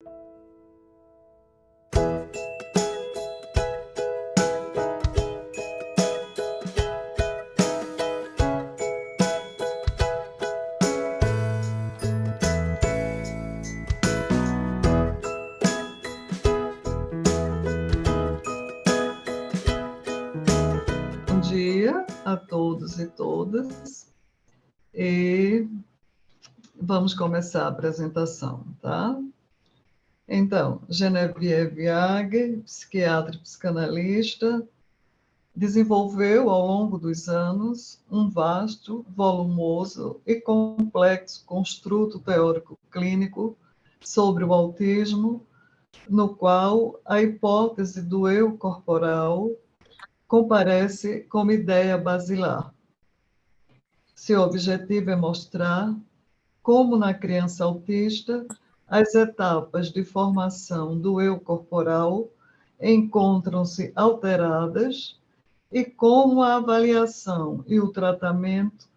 Bom dia a todos e todas. E vamos começar a apresentação, tá? Então, Genevieve Viag, psiquiatra e psicanalista, desenvolveu ao longo dos anos um vasto, volumoso e complexo construto teórico clínico sobre o autismo, no qual a hipótese do eu corporal comparece como ideia basilar. Seu objetivo é mostrar como na criança autista as etapas de formação do eu corporal encontram-se alteradas e como a avaliação e o tratamento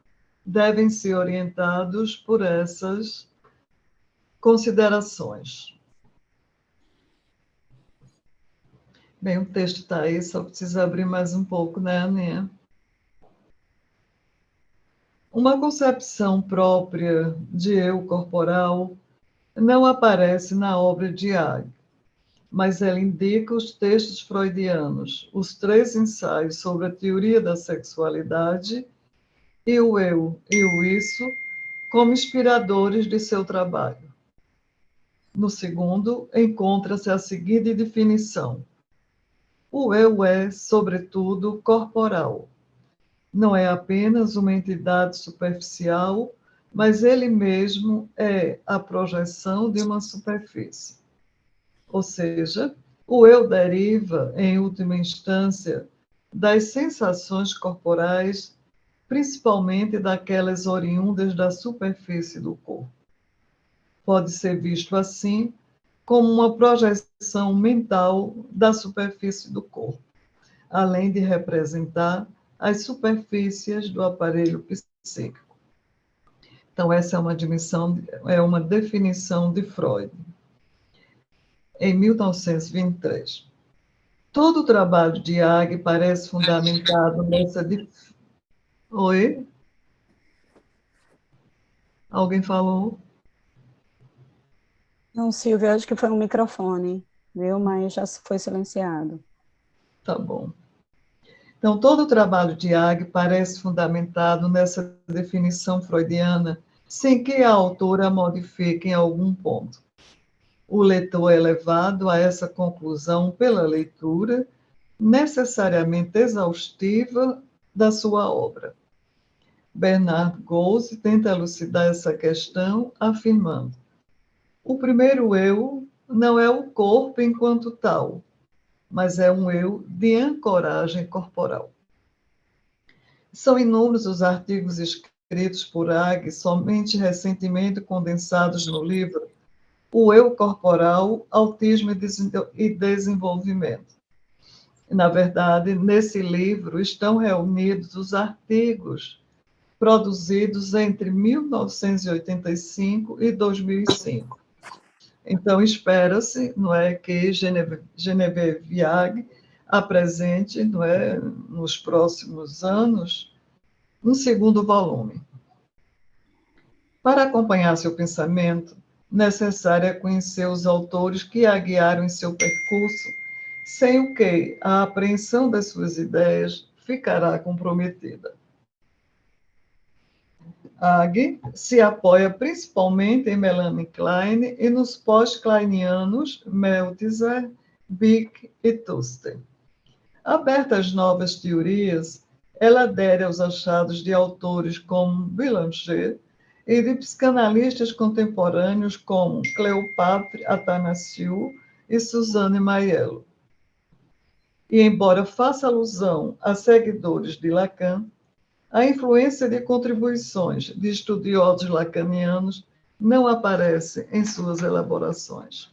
devem ser orientados por essas considerações. Bem, o texto está aí, só precisa abrir mais um pouco, né, Aninha? Uma concepção própria de eu corporal não aparece na obra de Ag, mas ela indica os textos freudianos, os 3 ensaios sobre a teoria da sexualidade e o eu e o isso como inspiradores de seu trabalho. No segundo, encontra-se a seguinte definição: o eu é, sobretudo, corporal. Não é apenas uma entidade superficial, mas ele mesmo é a projeção de uma superfície. Ou seja, o eu deriva, em última instância, das sensações corporais, principalmente daquelas oriundas da superfície do corpo. Pode ser visto assim como uma projeção mental da superfície do corpo, além de representar as superfícies do aparelho psíquico. Então, essa é uma definição de Freud, em 1923. Todo o trabalho de Ag parece fundamentado nessa... Oi? Alguém falou? Não, Silvia, acho que foi um microfone, viu? Mas já foi silenciado. Tá bom. Então, todo o trabalho de Ag parece fundamentado nessa definição freudiana, sem que a autora a modifique em algum ponto. O leitor é levado a essa conclusão pela leitura, necessariamente exaustiva, da sua obra. Bernard Gose tenta elucidar essa questão, afirmando: o primeiro eu não é o corpo enquanto tal, mas é um eu de ancoragem corporal. São inúmeros os artigos escritos por Ag, somente recentemente condensados no livro O Eu Corporal, Autismo e Desenvolvimento. Na verdade, nesse livro estão reunidos os artigos produzidos entre 1985 e 2005. Então, espera-se, não é, que Genevieve Viag apresente, não é, nos próximos anos, um segundo volume. Para acompanhar seu pensamento, necessário é conhecer os autores que a guiaram em seu percurso, sem o que a apreensão das suas ideias ficará comprometida. Ag se apoia principalmente em Melanie Klein e nos pós-kleinianos Meltzer, Bick e Tuster. Aberta às novas teorias, ela adere aos achados de autores como Boulanger e de psicanalistas contemporâneos como Cleopatra Atanassiou e Suzanne Maiello. E, embora faça alusão a seguidores de Lacan, a influência de contribuições de estudiosos lacanianos não aparece em suas elaborações.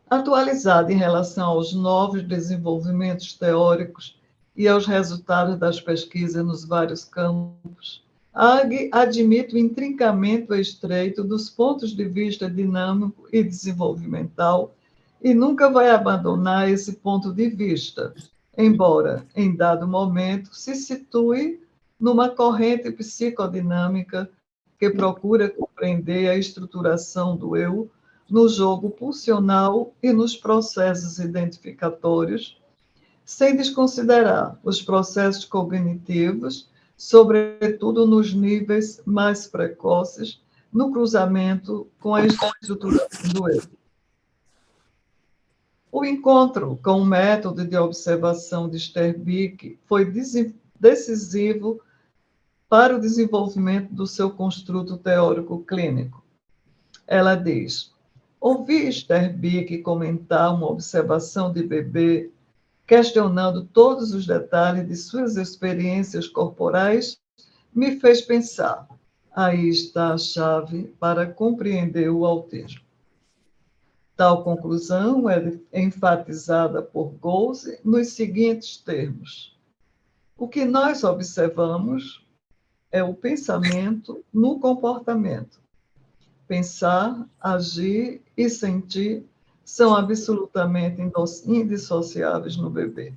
Atualizada em relação aos novos desenvolvimentos teóricos e aos resultados das pesquisas nos vários campos, Ag admite o intrincamento estreito dos pontos de vista dinâmico e desenvolvimental e nunca vai abandonar esse ponto de vista, embora, em dado momento, se situe numa corrente psicodinâmica que procura compreender a estruturação do eu no jogo pulsional e nos processos identificatórios, sem desconsiderar os processos cognitivos, sobretudo nos níveis mais precoces, no cruzamento com a estruturação do eu. O encontro com o método de observação de Sterbeck foi decisivo para o desenvolvimento do seu construto teórico clínico. Ela diz: ouvi Sterbeck comentar uma observação de bebê, questionando todos os detalhes de suas experiências corporais, me fez pensar: aí está a chave para compreender o autismo. Tal conclusão é enfatizada por Gouse nos seguintes termos: o que nós observamos é o pensamento no comportamento. Pensar, agir e sentir são absolutamente indissociáveis no bebê.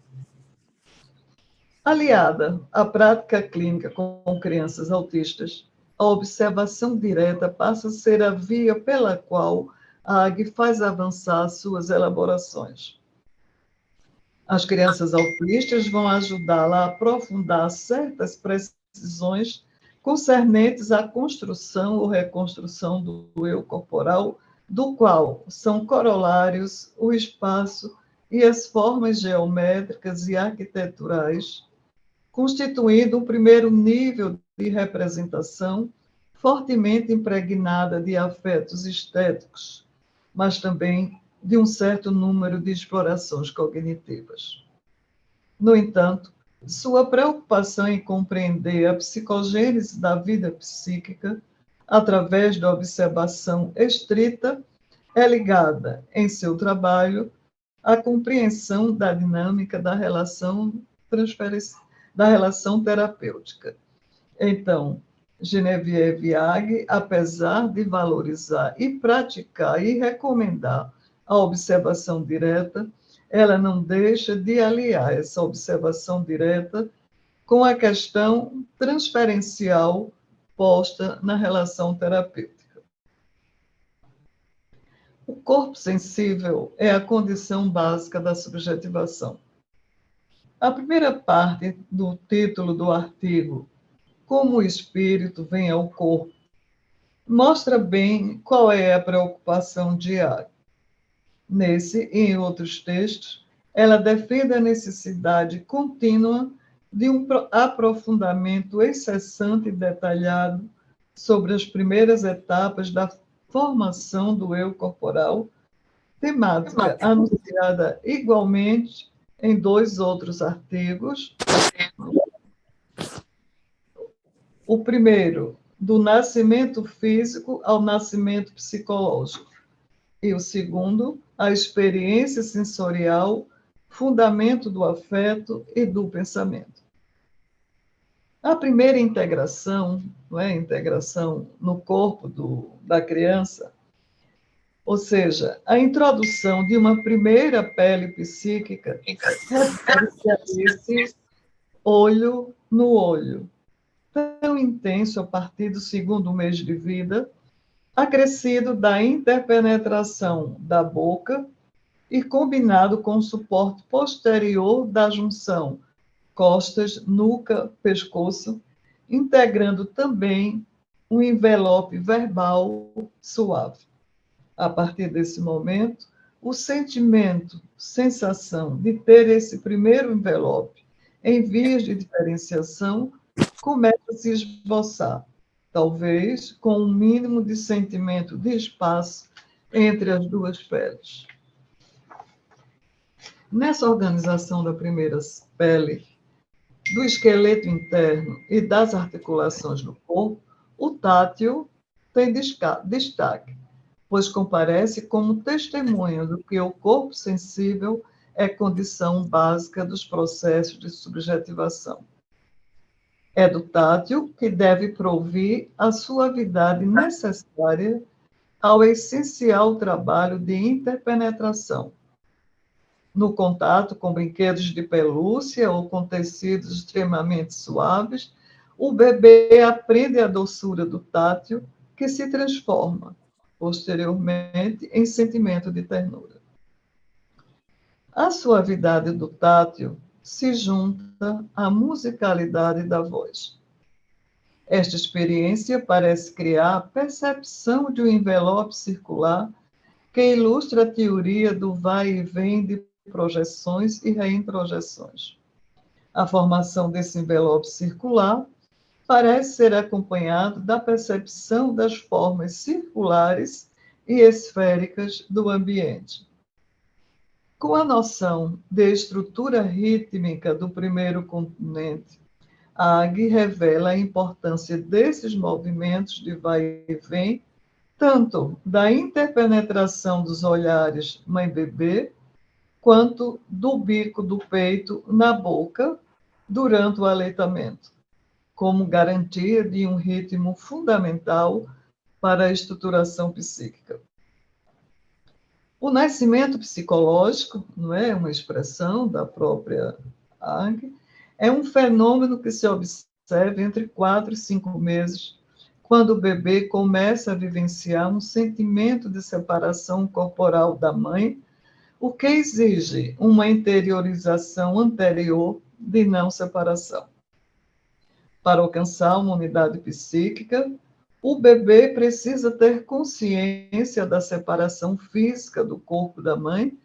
Aliada à prática clínica com crianças autistas, a observação direta passa a ser a via pela qual a AG faz avançar suas elaborações. As crianças autistas vão ajudá-la a aprofundar certas precisões concernentes à construção ou reconstrução do eu corporal, do qual são corolários o espaço e as formas geométricas e arquiteturais, constituindo um primeiro nível de representação fortemente impregnada de afetos estéticos, mas também de um certo número de explorações cognitivas. No entanto, sua preocupação em compreender a psicogênese da vida psíquica através da observação estrita é ligada, em seu trabalho, à compreensão da dinâmica da relação terapêutica. Então, Genevieve Ag, apesar de valorizar e praticar e recomendar a observação direta, ela não deixa de aliar essa observação direta com a questão transferencial posta na relação terapêutica. O corpo sensível é a condição básica da subjetivação. A primeira parte do título do artigo, Como o espírito vem ao corpo, mostra bem qual é a preocupação de Ag. Nesse e em outros textos, ela defende a necessidade contínua de um aprofundamento incessante e detalhado sobre as primeiras etapas da formação do eu corporal, temática anunciada igualmente em 2 outros artigos. O primeiro, do nascimento físico ao nascimento psicológico. E o segundo, a experiência sensorial, fundamento do afeto e do pensamento. A primeira integração, não é? Integração no corpo da criança, ou seja, a introdução de uma primeira pele psíquica, esse olho no olho, tão intenso a partir do 2º mês de vida, acrescido da interpenetração da boca e combinado com o suporte posterior da junção costas, nuca, pescoço, integrando também um envelope verbal suave. A partir desse momento, o sentimento, sensação de ter esse primeiro envelope em vias de diferenciação começa a se esboçar, talvez com um mínimo de sentimento de espaço entre as duas peles. Nessa organização da primeira pele, do esqueleto interno e das articulações do corpo, o tátil tem destaque, pois comparece como testemunha do que o corpo sensível é condição básica dos processos de subjetivação. É do tátil que deve provir a suavidade necessária ao essencial trabalho de interpenetração. No contato com brinquedos de pelúcia ou com tecidos extremamente suaves, o bebê aprende a doçura do tátil, que se transforma, posteriormente, em sentimento de ternura. A suavidade do tátil se junta à musicalidade da voz. Esta experiência parece criar a percepção de um envelope circular que ilustra a teoria do vai e vem de projeções e reintrojeções. A formação desse envelope circular parece ser acompanhado da percepção das formas circulares e esféricas do ambiente. Com a noção de estrutura rítmica do primeiro componente, Ag revela a importância desses movimentos de vai e vem, tanto da interpenetração dos olhares mãe-bebê, quanto do bico do peito na boca durante o aleitamento, como garantia de um ritmo fundamental para a estruturação psíquica. O nascimento psicológico, não é uma expressão da própria Ag, é um fenômeno que se observa entre 4 e 5 meses, quando o bebê começa a vivenciar um sentimento de separação corporal da mãe, o que exige uma interiorização anterior de não separação. Para alcançar uma unidade psíquica, o bebê precisa ter consciência da separação física do corpo da mãe,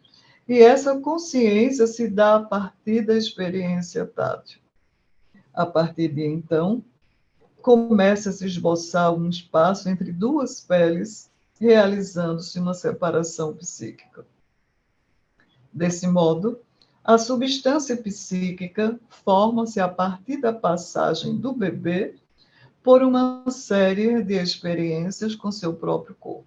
e essa consciência se dá a partir da experiência tátil. A partir de então, começa a se esboçar um espaço entre duas peles, realizando-se uma separação psíquica. Desse modo, a substância psíquica forma-se a partir da passagem do bebê por uma série de experiências com seu próprio corpo.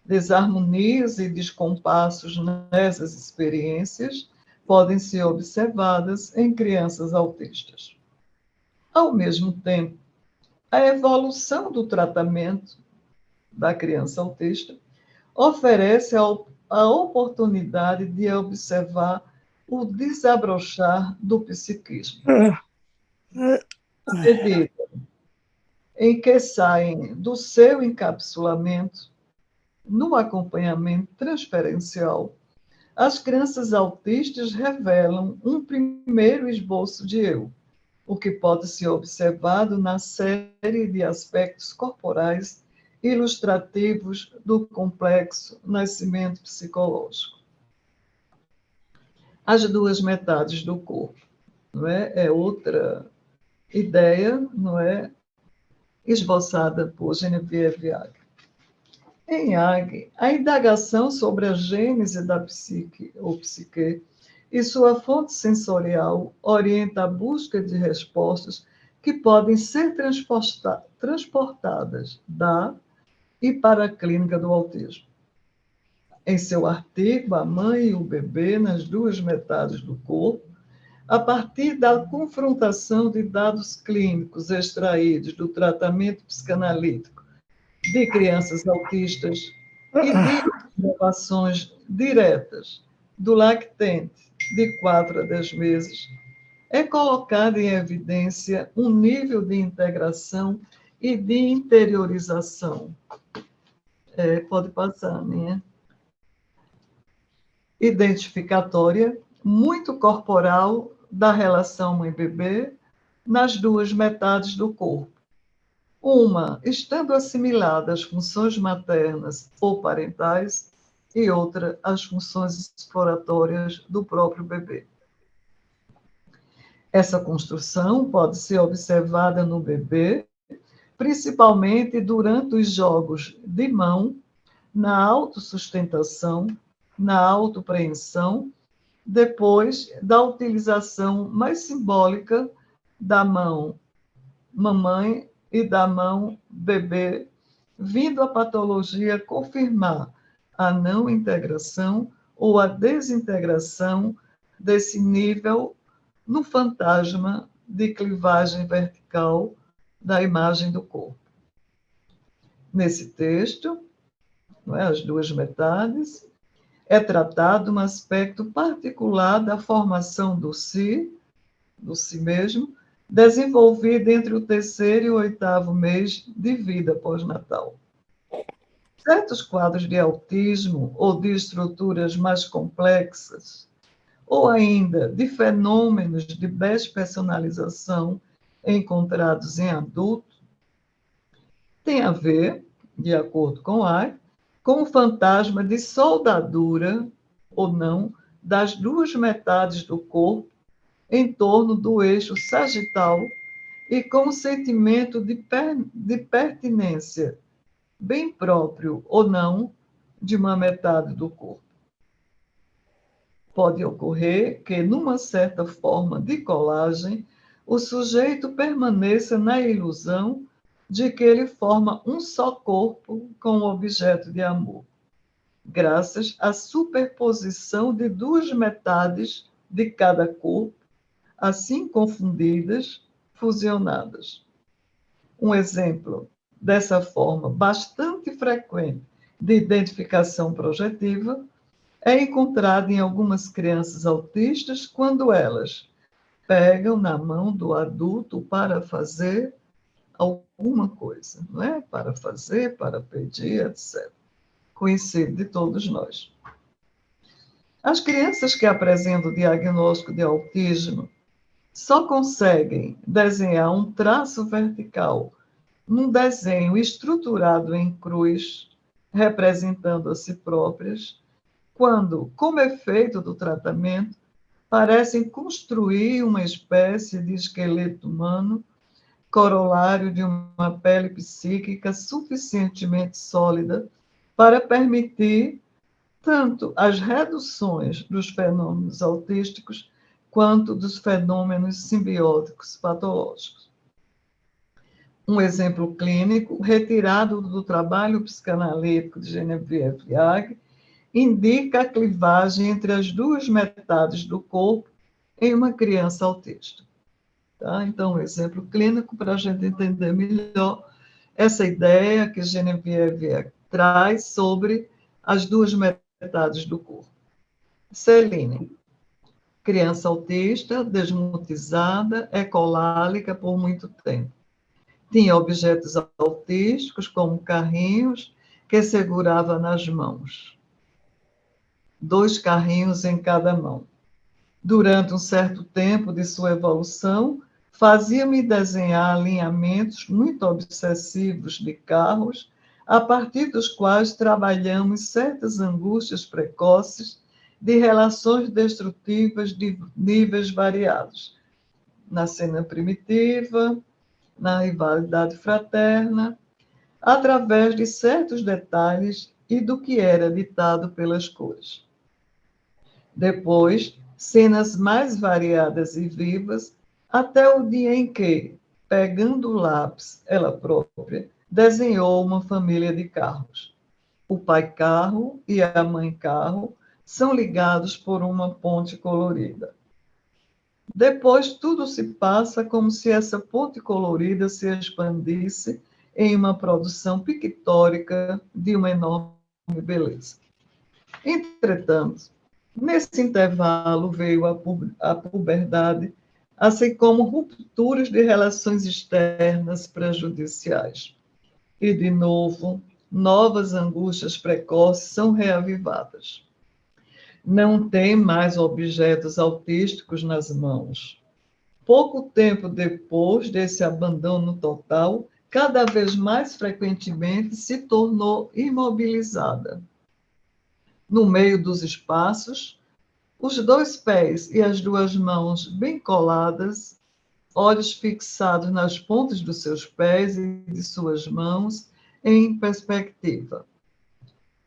Desarmonias e descompassos nessas experiências podem ser observadas em crianças autistas. Ao mesmo tempo, a evolução do tratamento da criança autista oferece a oportunidade de observar o desabrochar do psiquismo, à medida em que saem do seu encapsulamento no acompanhamento transferencial. As crianças autistas revelam um primeiro esboço de eu, o que pode ser observado na série de aspectos corporais ilustrativos do complexo nascimento psicológico. As duas metades do corpo, não é? É outra ideia, não é? Esboçada por Genevieve Ag. Em Ag, a indagação sobre a gênese da psique ou psique e sua fonte sensorial orienta a busca de respostas que podem ser transportadas da e para a clínica do autismo. Em seu artigo, A Mãe e o Bebê nas Duas Metades do Corpo, a partir da confrontação de dados clínicos extraídos do tratamento psicanalítico de crianças autistas e de observações diretas do lactente de 4 a 10 meses, é colocado em evidência um nível de integração e de interiorização. Pode passar, né? Identificatória, muito corporal da relação mãe-bebê nas duas metades do corpo. Uma estando assimilada às funções maternas ou parentais e outra às funções exploratórias do próprio bebê. Essa construção pode ser observada no bebê, principalmente durante os jogos de mão, na autossustentação, na autopreensão, depois da utilização mais simbólica da mão mamãe e da mão bebê, vindo a patologia confirmar a não integração ou a desintegração desse nível no fantasma de clivagem vertical da imagem do corpo. Nesse texto, não é, as duas metades, é tratado um aspecto particular da formação do si mesmo, desenvolvido entre o terceiro e o oitavo mês de vida pós-natal. Certos quadros de autismo ou de estruturas mais complexas, ou ainda de fenômenos de despersonalização encontrados em adultos, têm a ver, de acordo com Ike, com o fantasma de soldadura ou não das duas metades do corpo em torno do eixo sagital e com o sentimento de pertinência, bem próprio ou não, de uma metade do corpo. Pode ocorrer que, numa certa forma de colagem, o sujeito permaneça na ilusão de que ele forma um só corpo com o objeto de amor, graças à superposição de duas metades de cada corpo, assim confundidas, fusionadas. Um exemplo dessa forma bastante frequente de identificação projetiva é encontrado em algumas crianças autistas quando elas pegam na mão do adulto para fazer alguma coisa, não é? Para fazer, para pedir, etc. Conhecido de todos nós. As crianças que apresentam o diagnóstico de autismo só conseguem desenhar um traço vertical num desenho estruturado em cruz, representando a si próprias, quando, como efeito do tratamento, parecem construir uma espécie de esqueleto humano, corolário de uma pele psíquica suficientemente sólida para permitir tanto as reduções dos fenômenos autísticos quanto dos fenômenos simbióticos patológicos. Um exemplo clínico retirado do trabalho psicanalítico de Genevieve Yag indica a clivagem entre as duas metades do corpo em uma criança autista. Tá? Então, um exemplo clínico para a gente entender melhor essa ideia que Genevieve traz sobre as duas metades do corpo. Celine, criança autista, desmutizada, ecolálica por muito tempo. Tinha objetos autísticos, como carrinhos, que segurava nas mãos. 2 carrinhos em cada mão. Durante um certo tempo de sua evolução, fazia-me desenhar alinhamentos muito obsessivos de carros, a partir dos quais trabalhamos certas angústias precoces de relações destrutivas de níveis variados. Na cena primitiva, na rivalidade fraterna, através de certos detalhes e do que era ditado pelas cores. Depois, cenas mais variadas e vivas, até o dia em que, pegando o lápis, ela própria, desenhou uma família de carros. O pai carro e a mãe carro são ligados por uma ponte colorida. Depois, tudo se passa como se essa ponte colorida se expandisse em uma produção pictórica de uma enorme beleza. Entretanto, nesse intervalo veio a puberdade, assim como rupturas de relações externas prejudiciais. E, de novo, novas angústias precoces são reavivadas. Não tem mais objetos autísticos nas mãos. Pouco tempo depois desse abandono total, cada vez mais frequentemente se tornou imobilizada. No meio dos espaços, os 2 pés e as 2 mãos bem coladas, olhos fixados nas pontas dos seus pés e de suas mãos em perspectiva.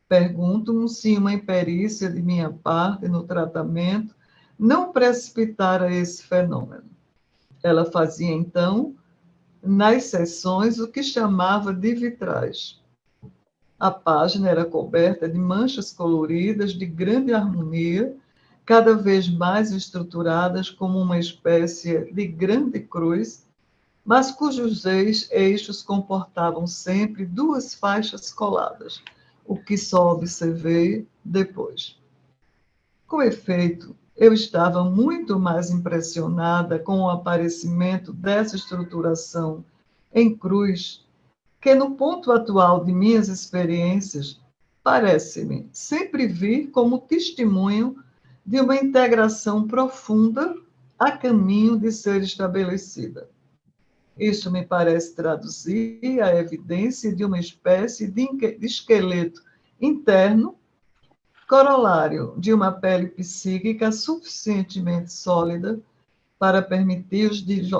Pergunto-me se uma imperícia de minha parte no tratamento não precipitara esse fenômeno. Ela fazia, então, nas sessões, o que chamava de vitrais. A página era coberta de manchas coloridas de grande harmonia cada vez mais estruturadas como uma espécie de grande cruz, mas cujos eixos comportavam sempre duas faixas coladas, o que só observei depois. Com efeito, eu estava muito mais impressionada com o aparecimento dessa estruturação em cruz, que no ponto atual de minhas experiências, parece-me sempre vir como testemunho de uma integração profunda a caminho de ser estabelecida. Isso me parece traduzir a evidência de uma espécie de esqueleto interno, corolário de uma pele psíquica suficientemente sólida para permitir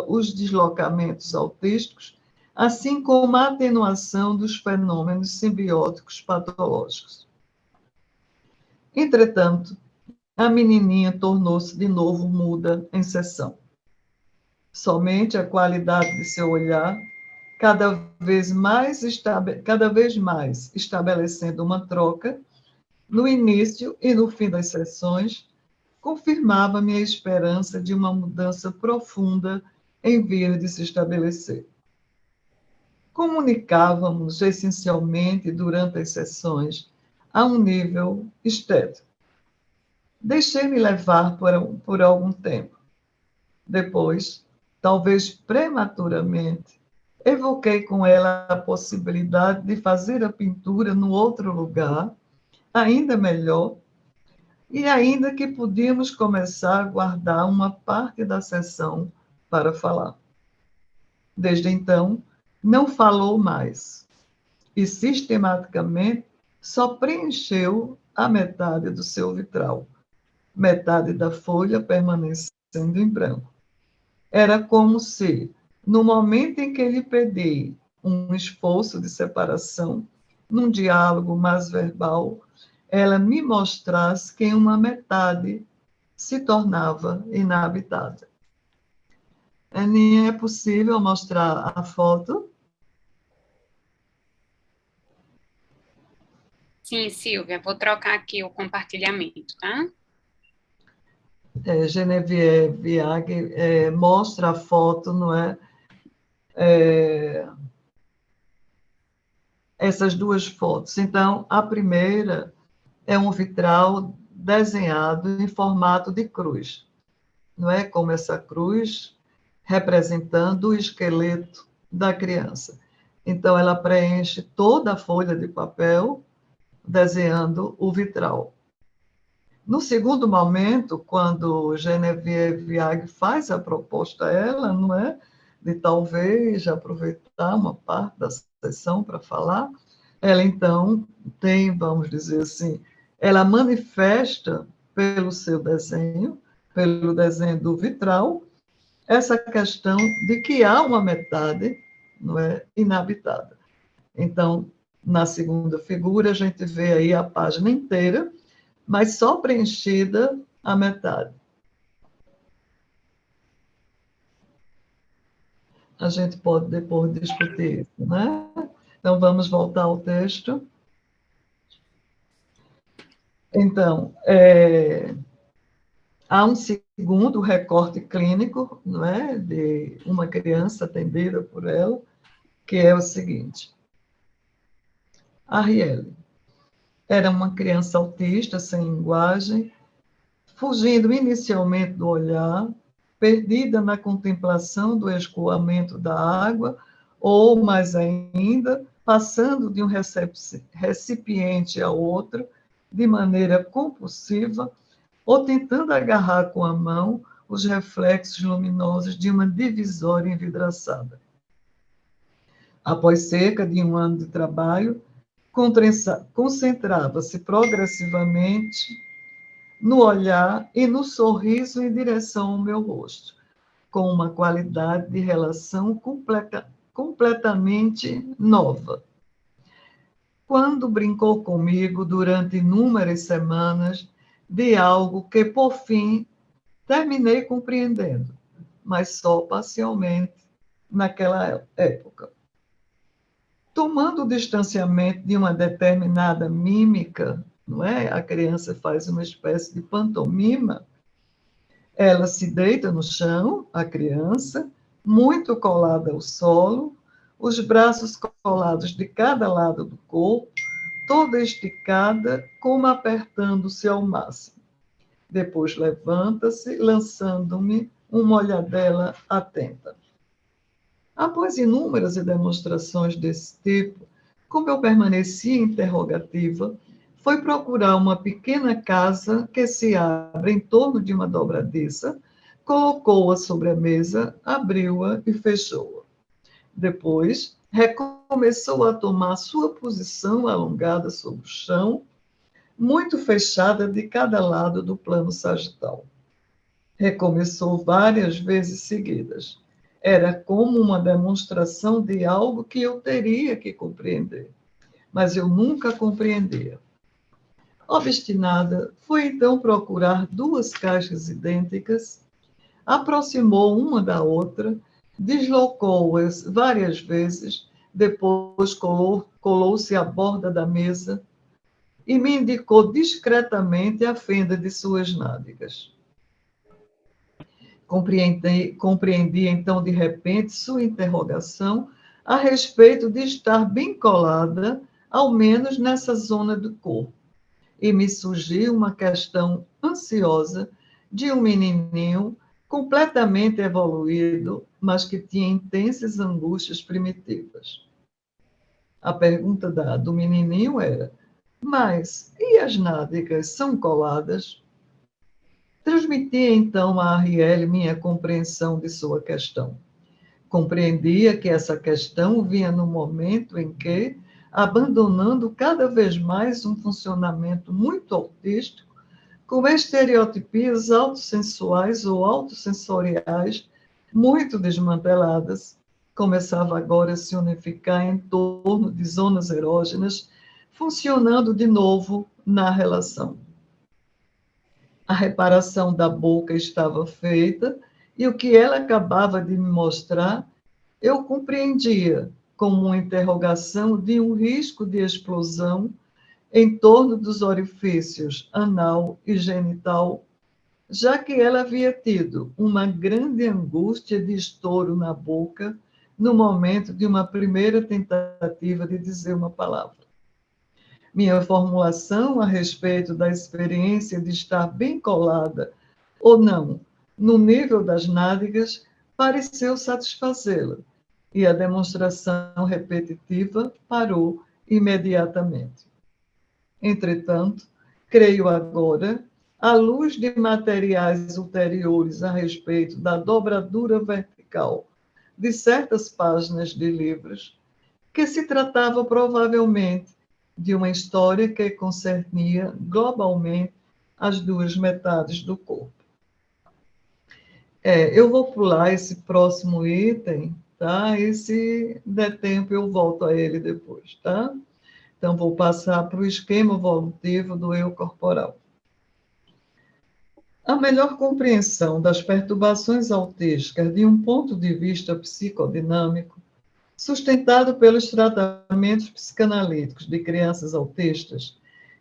os deslocamentos autísticos, assim como a atenuação dos fenômenos simbióticos patológicos. Entretanto, a menininha tornou-se de novo muda em sessão. Somente a qualidade de seu olhar, cada vez mais estabelecendo uma troca, no início e no fim das sessões, confirmava minha esperança de uma mudança profunda em vias de se estabelecer. Comunicávamos essencialmente durante as sessões a um nível estético. Deixei-me levar por algum tempo. Depois, talvez prematuramente, evoquei com ela a possibilidade de fazer a pintura no outro lugar, ainda melhor, e ainda que podíamos começar a guardar uma parte da sessão para falar. Desde então, não falou mais e sistematicamente só preencheu a metade do seu vitral, metade da folha permanecendo em branco. Era como se, no momento em que lhe pedi um esforço de separação, num diálogo mais verbal, ela me mostrasse que uma metade se tornava inabitada. Aninha, é possível mostrar a foto? Sim, Silvia, vou trocar aqui o compartilhamento, tá? Genevieve Viag mostra a foto, não é? Essas duas fotos. Então, a primeira é um vitral desenhado em formato de cruz, não é? Como essa cruz representando o esqueleto da criança. Então, ela preenche toda a folha de papel, desenhando o vitral. No segundo momento, quando Genevieve Viag faz a proposta a ela, não é? De talvez aproveitar uma parte da sessão para falar, ela então tem, vamos dizer assim, ela manifesta pelo seu desenho, pelo desenho do vitral, essa questão de que há uma metade, não é, inabitada. Então, na segunda figura, a gente vê aí a página inteira, mas só preenchida a metade. A gente pode depois discutir isso, né? Então, vamos voltar ao texto. Então, há um segundo recorte clínico, não é, de uma criança atendida por ela, que é o seguinte. Arielle era uma criança autista, sem linguagem, fugindo inicialmente do olhar, perdida na contemplação do escoamento da água, ou, mais ainda, passando de um recipiente a outro, de maneira compulsiva, ou tentando agarrar com a mão os reflexos luminosos de uma divisória envidraçada. Após cerca de um ano de trabalho, concentrava-se progressivamente no olhar e no sorriso em direção ao meu rosto, com uma qualidade de relação completamente nova. Quando brincou comigo durante inúmeras semanas de algo que, por fim, terminei compreendendo, mas só parcialmente naquela época. Tomando o distanciamento de uma determinada mímica não é? A criança faz uma espécie de pantomima. Ela se deita no chão, a criança, muito colada ao solo, os braços colados de cada lado do corpo, toda esticada, como apertando-se ao máximo. Depois levanta-se, lançando-me uma olhadela atenta. Após inúmeras demonstrações desse tipo, como eu permanecia interrogativa, foi procurar uma pequena casa que se abre em torno de uma dobradiça, colocou-a sobre a mesa, abriu-a e fechou-a. Depois, recomeçou a tomar sua posição alongada sobre o chão, muito fechada de cada lado do plano sagital. Recomeçou várias vezes seguidas. Era como uma demonstração de algo que eu teria que compreender, mas eu nunca compreendia. Obstinada, foi então procurar duas caixas idênticas, aproximou uma da outra, deslocou-as várias vezes, depois colou-se à borda da mesa e me indicou discretamente a fenda de suas nádegas. Compreendi então, de repente, sua interrogação a respeito de estar bem colada, ao menos nessa zona do corpo. E me surgiu uma questão ansiosa de um menininho completamente evoluído, mas que tinha intensas angústias primitivas. A pergunta do menininho era: mas e as nádegas são coladas? Transmiti então a Arielle minha compreensão de sua questão. Compreendia que essa questão vinha no momento em que, abandonando cada vez mais um funcionamento muito autístico, com estereotipias autossensuais ou autossensoriais muito desmanteladas, começava agora a se unificar em torno de zonas erógenas, funcionando de novo na relação. A reparação da boca estava feita e o que ela acabava de me mostrar, eu compreendia como uma interrogação de um risco de explosão em torno dos orifícios anal e genital, já que ela havia tido uma grande angústia de estouro na boca no momento de uma primeira tentativa de dizer uma palavra. Minha formulação a respeito da experiência de estar bem colada ou não no nível das nádegas pareceu satisfazê-la, e a demonstração repetitiva parou imediatamente. Entretanto, creio agora, à luz de materiais ulteriores a respeito da dobradura vertical de certas páginas de livros, que se tratava provavelmente de uma história que concernia globalmente as duas metades do corpo. Eu vou pular esse próximo item, tá? E se der tempo eu volto a ele depois, tá? Então vou passar para o esquema evolutivo do eu corporal. A melhor compreensão das perturbações autísticas de um ponto de vista psicodinâmico, sustentado pelos tratamentos psicanalíticos de crianças autistas,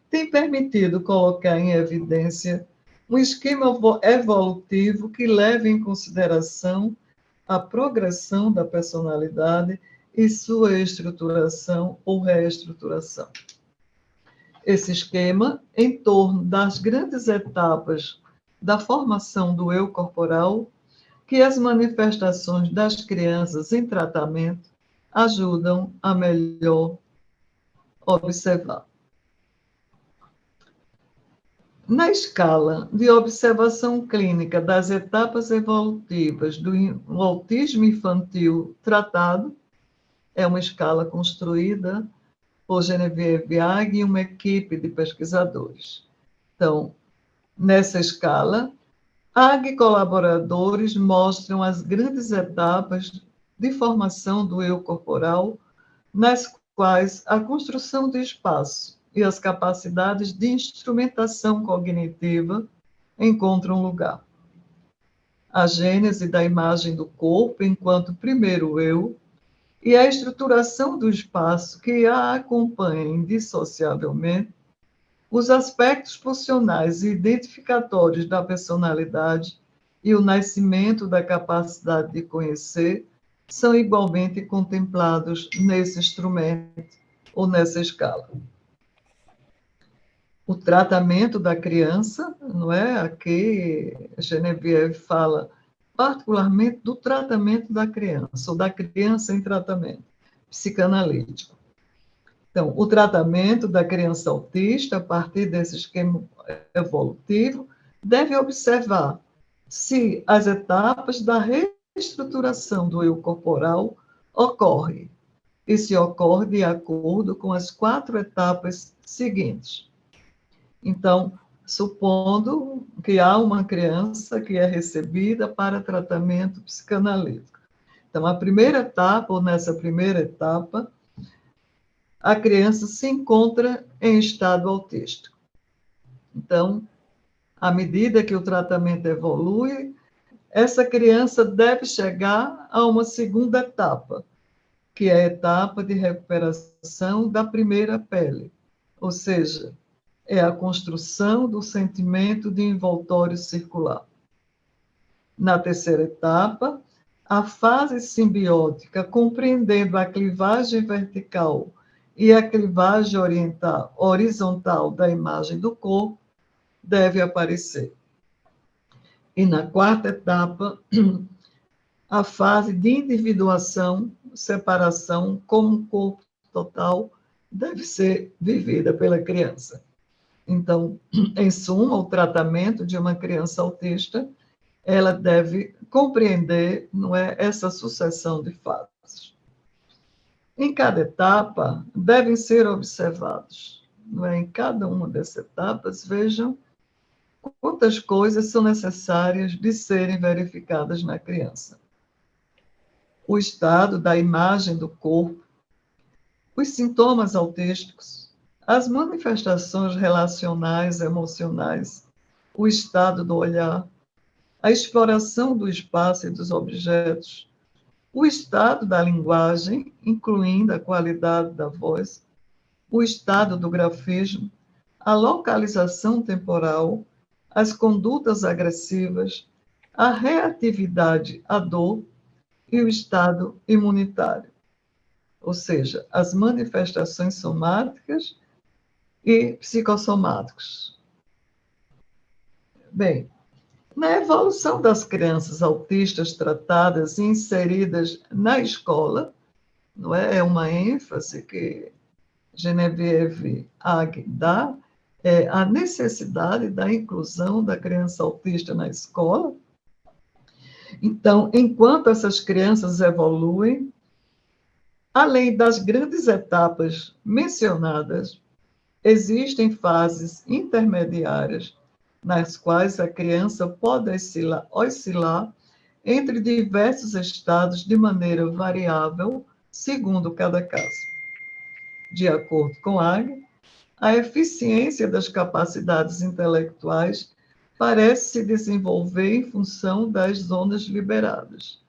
tem permitido colocar em evidência um esquema evolutivo que leva em consideração a progressão da personalidade e sua estruturação ou reestruturação. Esse esquema, em torno das grandes etapas da formação do eu corporal, que as manifestações das crianças em tratamento ajudam a melhor observar. Na escala de observação clínica das etapas evolutivas do autismo infantil tratado, é uma escala construída por Genevieve Ag e uma equipe de pesquisadores. Então, nessa escala, Ag e colaboradores mostram as grandes etapas de formação do eu corporal, nas quais a construção do espaço e as capacidades de instrumentação cognitiva encontram lugar. A gênese da imagem do corpo enquanto primeiro eu e a estruturação do espaço que a acompanha indissociavelmente Os aspectos funcionais e identificatórios da personalidade e o nascimento da capacidade de conhecer são igualmente contemplados nesse instrumento ou nessa escala. O tratamento da criança, não é? Aqui Genevieve fala particularmente do tratamento da criança, ou da criança em tratamento psicanalítico. Então, o tratamento da criança autista, a partir desse esquema evolutivo, deve observar se as etapas da reestruturação do eu corporal ocorrem, e se ocorre de acordo com as 4 etapas seguintes. Então, supondo que há uma criança que é recebida para tratamento psicanalítico. Então, a primeira etapa, ou nessa primeira etapa, a criança se encontra em estado autístico. Então, à medida que o tratamento evolui, essa criança deve chegar a uma segunda etapa, que é a etapa de recuperação da primeira pele, ou seja, é a construção do sentimento de envoltório circular. Na terceira etapa, a fase simbiótica, compreendendo a clivagem vertical e a clivagem horizontal da imagem do corpo, deve aparecer. E na quarta etapa, a fase de individuação, separação como corpo total, deve ser vivida pela criança. Então, em suma, o tratamento de uma criança autista, ela deve compreender, não é, essa sucessão de fases. Em cada etapa, devem ser observados, não é, em cada uma dessas etapas, vejam quantas coisas são necessárias de serem verificadas na criança. O estado da imagem do corpo, os sintomas autísticos, as manifestações relacionais emocionais, o estado do olhar, a exploração do espaço e dos objetos, o estado da linguagem, incluindo a qualidade da voz, o estado do grafismo, a localização temporal, as condutas agressivas, a reatividade à dor e o estado imunitário, ou seja, as manifestações somáticas e psicossomáticas. Bem, na evolução das crianças autistas tratadas e inseridas na escola, não é? É uma ênfase que Genevieve Ag dá, é a necessidade da inclusão da criança autista na escola. Então, enquanto essas crianças evoluem, além das grandes etapas mencionadas, existem fases intermediárias nas quais a criança pode oscilar entre diversos estados de maneira variável, segundo cada caso. De acordo com Ag, a eficiência das capacidades intelectuais parece se desenvolver em função das zonas liberadas.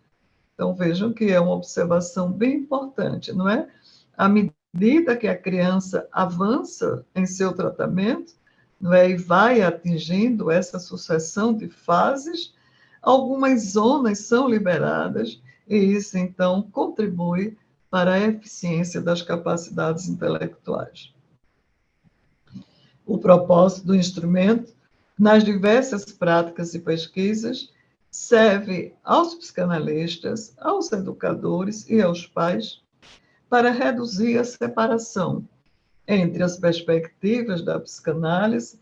Então, vejam que é uma observação bem importante, não é? À medida que a criança avança em seu tratamento, não é? E vai atingindo essa sucessão de fases, algumas zonas são liberadas, e isso, então, contribui para a eficiência das capacidades intelectuais. O propósito do instrumento, nas diversas práticas e pesquisas, serve aos psicanalistas, aos educadores e aos pais para reduzir a separação entre as perspectivas da psicanálise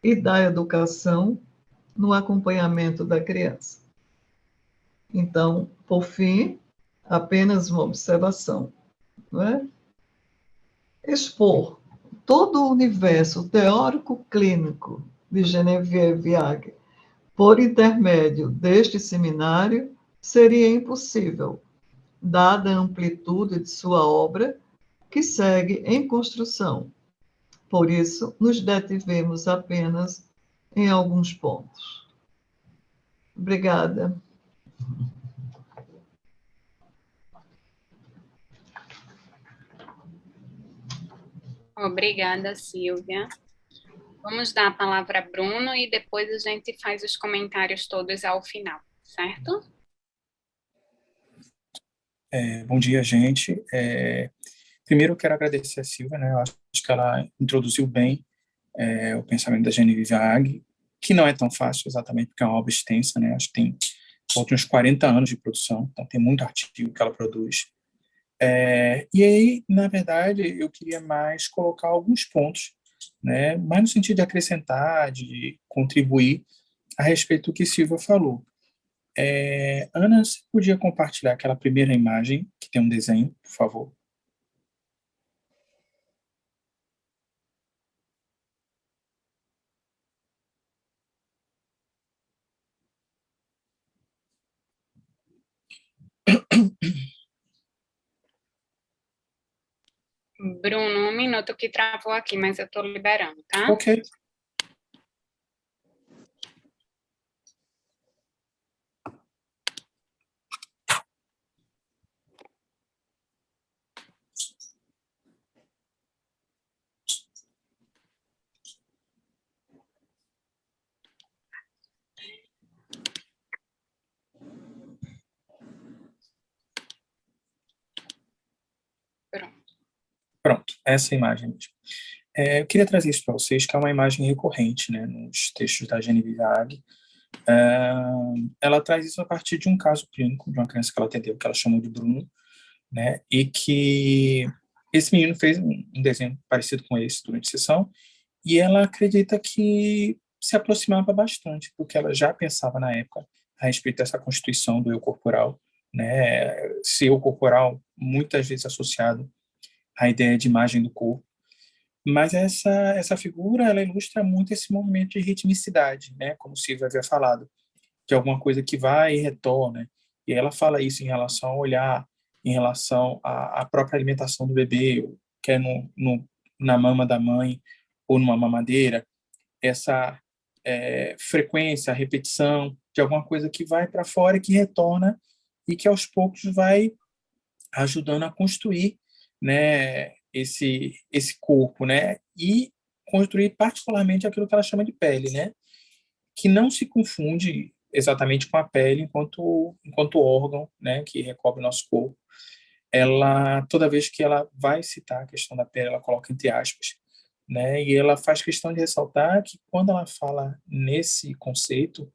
e da educação no acompanhamento da criança. Então, por fim, apenas uma observação, não é? Expor todo o universo teórico-clínico de Genevieve Ag por intermédio deste seminário seria impossível, dada a amplitude de sua obra, que segue em construção. Por isso, nos detivemos apenas em alguns pontos. Obrigada. Obrigada, Silvia. Vamos dar a palavra a Bruno e depois a gente faz os comentários todos ao final, certo? Bom dia, gente. Primeiro, eu quero agradecer a Silvia, né? Eu acho que ela introduziu bem o pensamento da Genevieve Ag, que não é tão fácil, exatamente porque é uma obra extensa, né? Acho que tem outros 40 anos de produção, então tem muito artigo que ela produz. E aí, na verdade, eu queria mais colocar alguns pontos, né? Mais no sentido de acrescentar, de contribuir a respeito do que Silvia falou. Ana, você podia compartilhar aquela primeira imagem que tem um desenho, por favor? Bruno, um minuto que travou aqui, mas eu estou liberando, tá? Ok. Pronto. Pronto, essa imagem mesmo. Eu queria trazer isso para vocês, que é uma imagem recorrente, né, nos textos da Genevieve Ag. Ela traz isso a partir de um caso clínico de uma criança que ela atendeu, que ela chamou de Bruno, né, e que esse menino fez um desenho parecido com esse durante a sessão, e ela acredita que se aproximava bastante do que ela já pensava na época a respeito dessa constituição do eu corporal, né, esse eu corporal muitas vezes associado à ideia de imagem do corpo. Mas essa figura, ela ilustra muito esse movimento de ritmicidade, né? Como o Silvio havia falado, que é alguma coisa que vai e retorna. E ela fala isso em relação ao olhar, em relação à própria alimentação do bebê, quer na mama da mãe ou numa mamadeira, essa frequência, a repetição de alguma coisa que vai para fora e que retorna e que aos poucos vai ajudando a construir, né, esse corpo, né, e construir particularmente aquilo que ela chama de pele, né, que não se confunde exatamente com a pele enquanto órgão, né, que recobre o nosso corpo. Ela, toda vez que ela vai citar a questão da pele, ela coloca entre aspas, né, e ela faz questão de ressaltar que quando ela fala nesse conceito,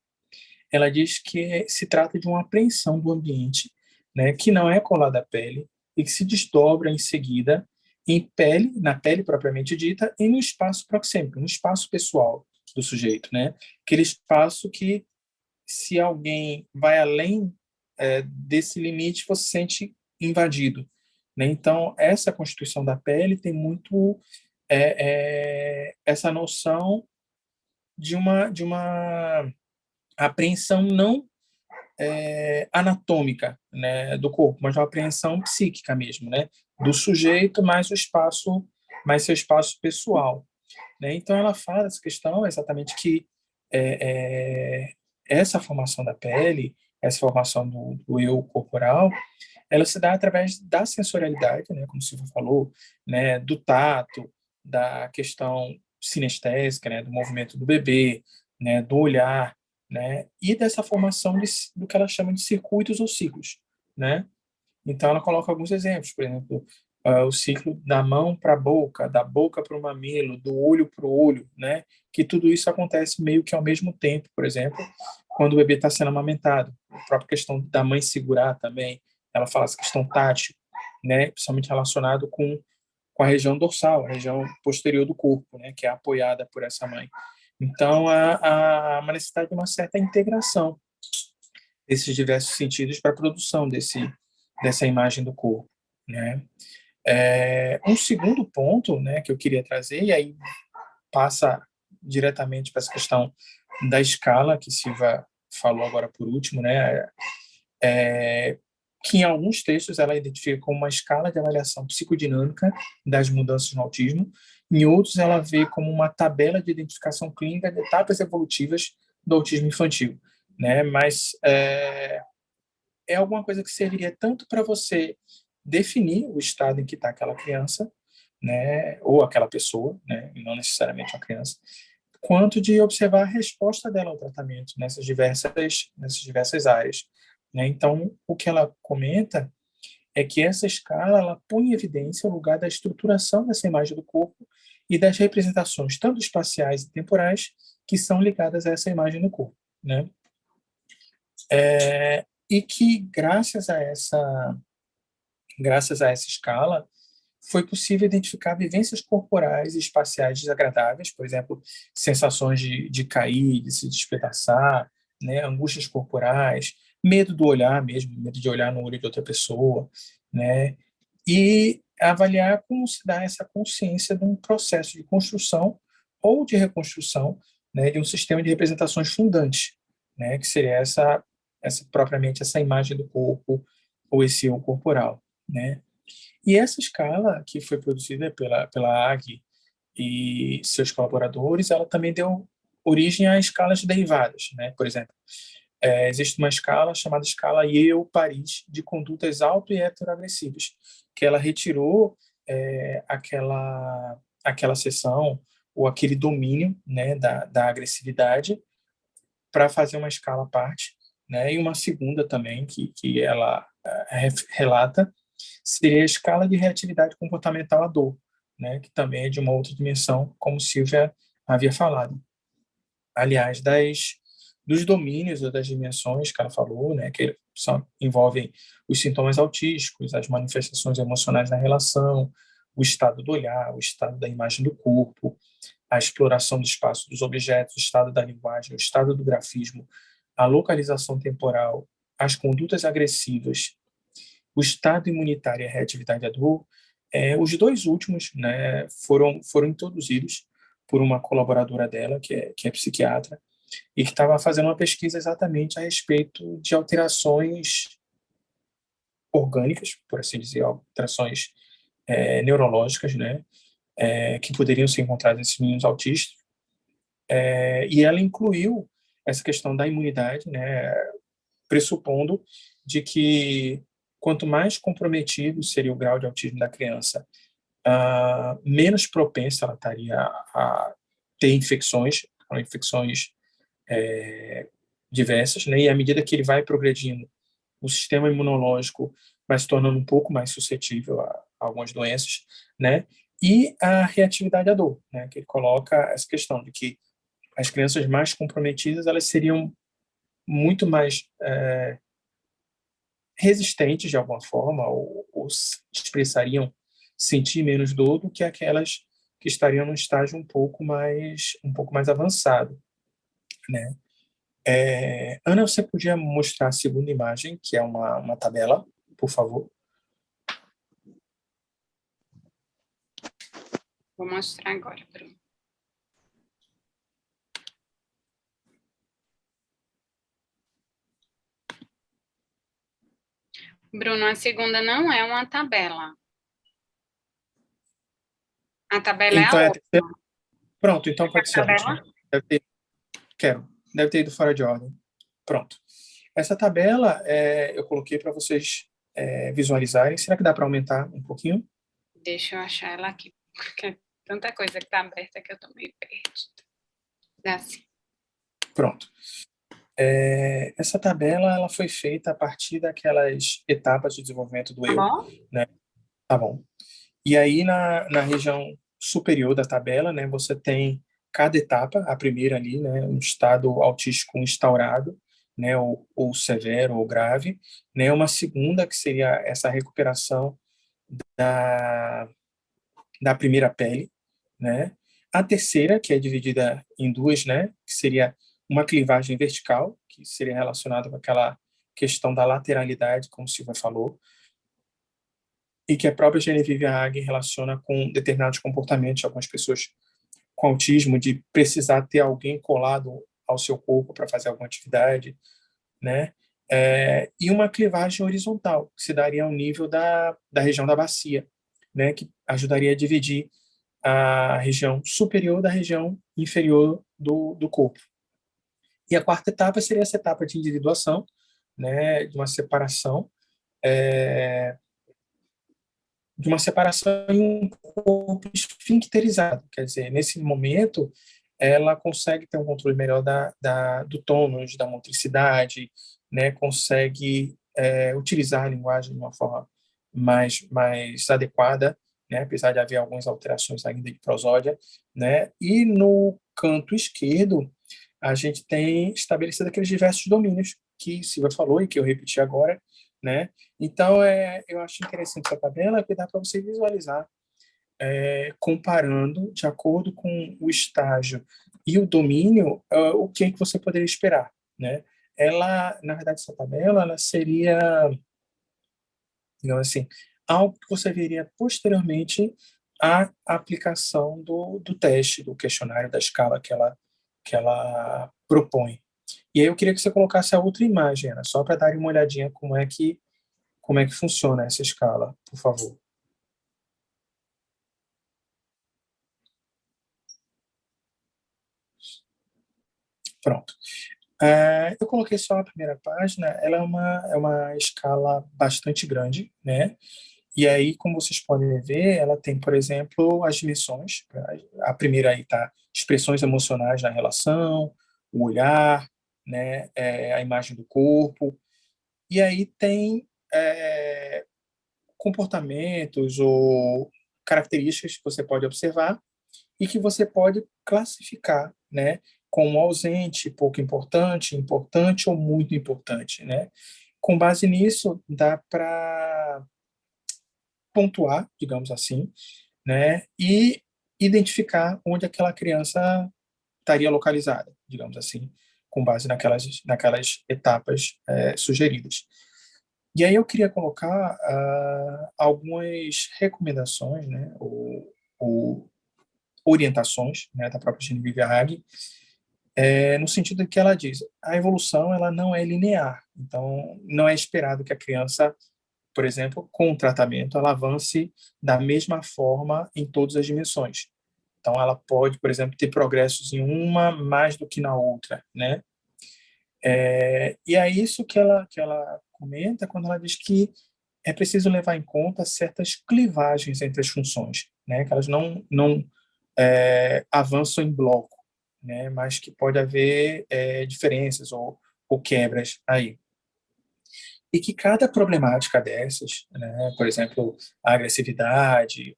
ela diz que se trata de uma apreensão do ambiente, né, que não é colada à pele e que se desdobra em seguida em pele, na pele propriamente dita, e no espaço proxêmico, no espaço pessoal do sujeito, né? Aquele espaço que, se alguém vai além desse limite, você se sente invadido, né? Então, essa constituição da pele tem muito essa noção de uma apreensão não anatômica, né, do corpo, mas uma apreensão psíquica mesmo, né, do sujeito mais o espaço, mais seu espaço pessoal, né. Então ela fala dessa questão exatamente que é, é, essa formação da pele, essa formação do eu corporal, ela se dá através da sensorialidade, né, como o Silvio falou, né, do tato, da questão sinestésica, né, do movimento do bebê, né, do olhar, né, e dessa formação do que ela chama de circuitos ou ciclos, né. Então ela coloca alguns exemplos, por exemplo, o ciclo da mão para a boca, da boca para o mamilo, do olho para o olho, né, que tudo isso acontece meio que ao mesmo tempo, por exemplo, quando o bebê está sendo amamentado. A própria questão da mãe segurar também, ela fala essa questão tátil, né, principalmente relacionado com a região dorsal, a região posterior do corpo, né, que é apoiada por essa mãe. Então, há uma necessidade de uma certa integração desses diversos sentidos para a produção dessa imagem do corpo, né? Um segundo ponto, né, que eu queria trazer, e aí passa diretamente para essa questão da escala, que Silva falou agora por último, né, que em alguns textos ela identifica como uma escala de avaliação psicodinâmica das mudanças no autismo, em outros ela vê como uma tabela de identificação clínica de etapas evolutivas do autismo infantil, né? Mas é alguma coisa que serviria tanto para você definir o estado em que está aquela criança, né, ou aquela pessoa, né, e não necessariamente uma criança, quanto de observar a resposta dela ao tratamento nessas diversas áreas, né? Então, o que ela comenta é que essa escala ela põe em evidência o lugar da estruturação dessa imagem do corpo e das representações, tanto espaciais e temporais, que são ligadas a essa imagem do corpo, né? E que, graças a essa escala, foi possível identificar vivências corporais e espaciais desagradáveis, por exemplo, sensações de cair, de se despedaçar, né, angústias corporais, medo do olhar mesmo, medo de olhar no olho de outra pessoa, né, e avaliar como se dá essa consciência de um processo de construção ou de reconstrução, né, de um sistema de representações fundantes, né, que seria propriamente essa imagem do corpo ou esse eu corporal, né. E essa escala, que foi produzida pela AG e seus colaboradores, ela também deu origem a escalas derivadas, né? Por exemplo, existe uma escala chamada escala Yale-Paris de condutas auto e heteroagressivas, que ela retirou aquela seção ou aquele domínio, né, da agressividade para fazer uma escala à parte, né? E uma segunda também que ela relata seria a escala de reatividade comportamental à dor, né, que também é de uma outra dimensão, como Silvia havia falado. Aliás, dos domínios ou das dimensões que ela falou, né, que envolvem os sintomas autísticos, as manifestações emocionais na relação, o estado do olhar, o estado da imagem do corpo, a exploração do espaço dos objetos, o estado da linguagem, o estado do grafismo, a localização temporal, as condutas agressivas, o estado imunitário e a reatividade à dor, os dois últimos, né, foram introduzidos por uma colaboradora dela, que é psiquiatra, e que estava fazendo uma pesquisa exatamente a respeito de alterações orgânicas, por assim dizer, alterações neurológicas, né, que poderiam ser encontradas nesses meninos autistas, e ela incluiu essa questão da imunidade, né, pressupondo de que quanto mais comprometido seria o grau de autismo da criança, menos propensa ela estaria a ter infecções diversas, né? E à medida que ele vai progredindo, o sistema imunológico vai se tornando um pouco mais suscetível a algumas doenças, né? E a reatividade à dor, né? Que ele coloca essa questão de que as crianças mais comprometidas elas seriam muito mais resistentes de alguma forma ou expressariam sentir menos dor do que aquelas que estariam num estágio um pouco mais avançado, né? Ana, você podia mostrar a segunda imagem, que é uma tabela, por favor? Vou mostrar agora, Bruno. Bruno, a segunda não é uma tabela. A tabela Então, é a outra. Pronto, então pode ser. Tabela? Deve ter ido fora de ordem. Pronto. Essa tabela eu coloquei para vocês visualizarem. Será que dá para aumentar um pouquinho? Deixa eu achar ela aqui, porque é tanta coisa que está aberta que eu estou meio perdida. Dá sim. Pronto. Essa tabela ela foi feita a partir daquelas etapas de desenvolvimento do Tá eu, bom? né? Tá bom. E aí na região superior da tabela, né, você tem cada etapa, a primeira ali, né, um estado autístico instaurado, né, ou severo ou grave, né, uma segunda que seria essa recuperação da, da primeira pele, né, a terceira que é dividida em duas, né, que seria uma clivagem vertical, que seria relacionada com aquela questão da lateralidade, como o Silvia falou, e que a própria Genevieve Hagen relaciona com determinados comportamentos de algumas pessoas com autismo, de precisar ter alguém colado ao seu corpo para fazer alguma atividade, né? E uma clivagem horizontal, que se daria ao nível da região da bacia, né? Que ajudaria a dividir a região superior da região inferior do corpo. E a quarta etapa seria essa etapa de individuação, né? De uma separação em um corpo esfincterizado. Quer dizer, nesse momento, ela consegue ter um controle melhor do tônus, da motricidade, né? Consegue utilizar a linguagem de uma forma mais adequada, né? Apesar de haver algumas alterações ainda de prosódia, né? E no canto esquerdo, a gente tem estabelecido aqueles diversos domínios que Silvia falou e que eu repeti agora, né? Então, eu acho interessante essa tabela, porque dá para você visualizar, comparando, de acordo com o estágio e o domínio, o que você poderia esperar, né? Ela, na verdade, essa tabela, ela seria, digamos assim, algo que você veria posteriormente à aplicação do teste, do questionário, da escala que ela propõe. E aí eu queria que você colocasse a outra imagem, Ana, só para dar uma olhadinha como é que funciona essa escala, por favor. Pronto. Eu coloquei só a primeira página, ela é uma escala bastante grande, né? E aí, como vocês podem ver, ela tem, por exemplo, as dimensões. A primeira aí está expressões emocionais na relação, o olhar, né? A imagem do corpo. E aí tem comportamentos ou características que você pode observar e que você pode classificar, né, como ausente, pouco importante, importante ou muito importante, né? Com base nisso, dá para pontuar, digamos assim, né, e identificar onde aquela criança estaria localizada, digamos assim, com base naquelas etapas sugeridas. E aí eu queria colocar algumas recomendações, né, ou orientações, né, da própria Genevieve Hague, no sentido de que ela diz a evolução ela não é linear, então não é esperado que a criança, por exemplo, com o tratamento, ela avance da mesma forma em todas as dimensões. Então ela pode, por exemplo, ter progressos em uma mais do que na outra, né? E é isso que ela comenta quando ela diz que é preciso levar em conta certas clivagens entre as funções, né? Que elas não avançam em bloco, né? Mas que pode haver diferenças ou quebras aí. E que cada problemática dessas, né? Por exemplo, a agressividade,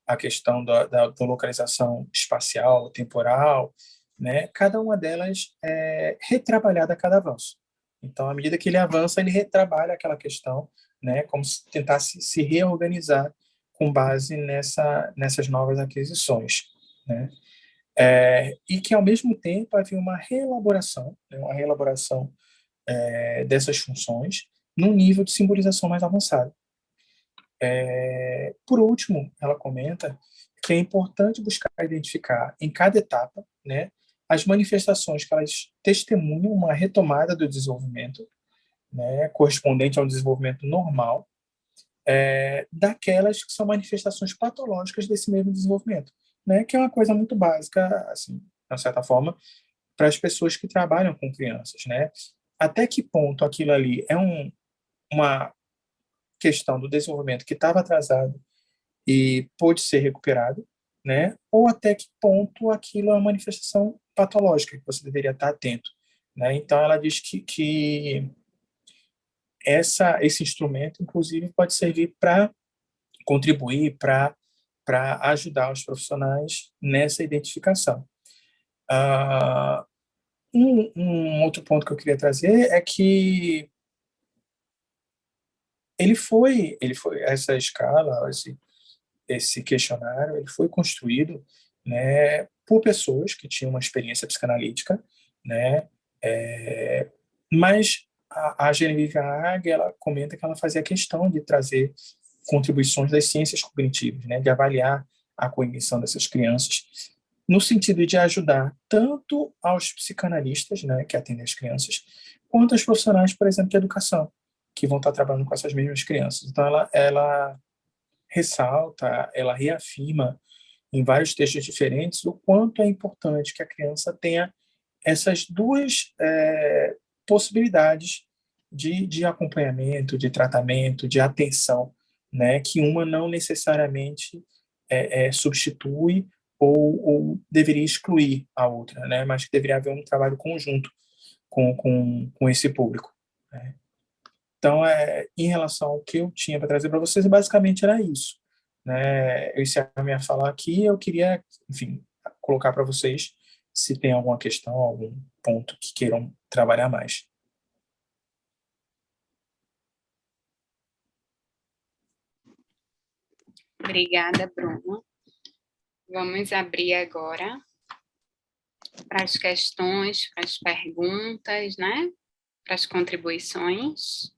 a questão da localização espacial, temporal, né? Cada uma delas é retrabalhada a cada avanço. Então, à medida que ele avança, ele retrabalha aquela questão, né? Como se tentasse se reorganizar com base nessas novas aquisições, né? E que, ao mesmo tempo, havia uma reelaboração, né? Uma reelaboração dessas funções num nível de simbolização mais avançado. Por último, ela comenta que é importante buscar identificar em cada etapa, né, as manifestações que elas testemunham uma retomada do desenvolvimento, né, correspondente ao desenvolvimento normal, daquelas que são manifestações patológicas desse mesmo desenvolvimento, né, que é uma coisa muito básica, assim, de certa forma, para as pessoas que trabalham com crianças, né? Até que ponto aquilo ali é uma questão do desenvolvimento que estava atrasado e pôde ser recuperado, né? Ou até que ponto aquilo é uma manifestação patológica que você deveria estar atento, né? Então ela diz que esse instrumento, inclusive, pode servir para contribuir, para ajudar os profissionais nessa identificação. Ah, um outro ponto que eu queria trazer é que essa escala, esse questionário, ele foi construído, né, por pessoas que tinham uma experiência psicanalítica, né, mas a Genevieve Hague, ela comenta que ela fazia questão de trazer contribuições das ciências cognitivas, né, de avaliar a cognição dessas crianças, no sentido de ajudar tanto aos psicanalistas, né, que atendem as crianças, quanto aos profissionais, por exemplo, de educação, que vão estar trabalhando com essas mesmas crianças. Então, ela ressalta, ela reafirma em vários textos diferentes o quanto é importante que a criança tenha essas duas possibilidades de acompanhamento, de tratamento, de atenção, né, que uma não necessariamente substitui ou deveria excluir a outra, né? Mas que deveria haver um trabalho conjunto com esse público, né? Então, em relação ao que eu tinha para trazer para vocês, basicamente era isso, né? Eu encerro a minha fala aqui, eu queria, enfim, colocar para vocês se tem alguma questão, algum ponto que queiram trabalhar mais. Obrigada, Bruno. Vamos abrir agora para as questões, para as perguntas, né? Para as contribuições.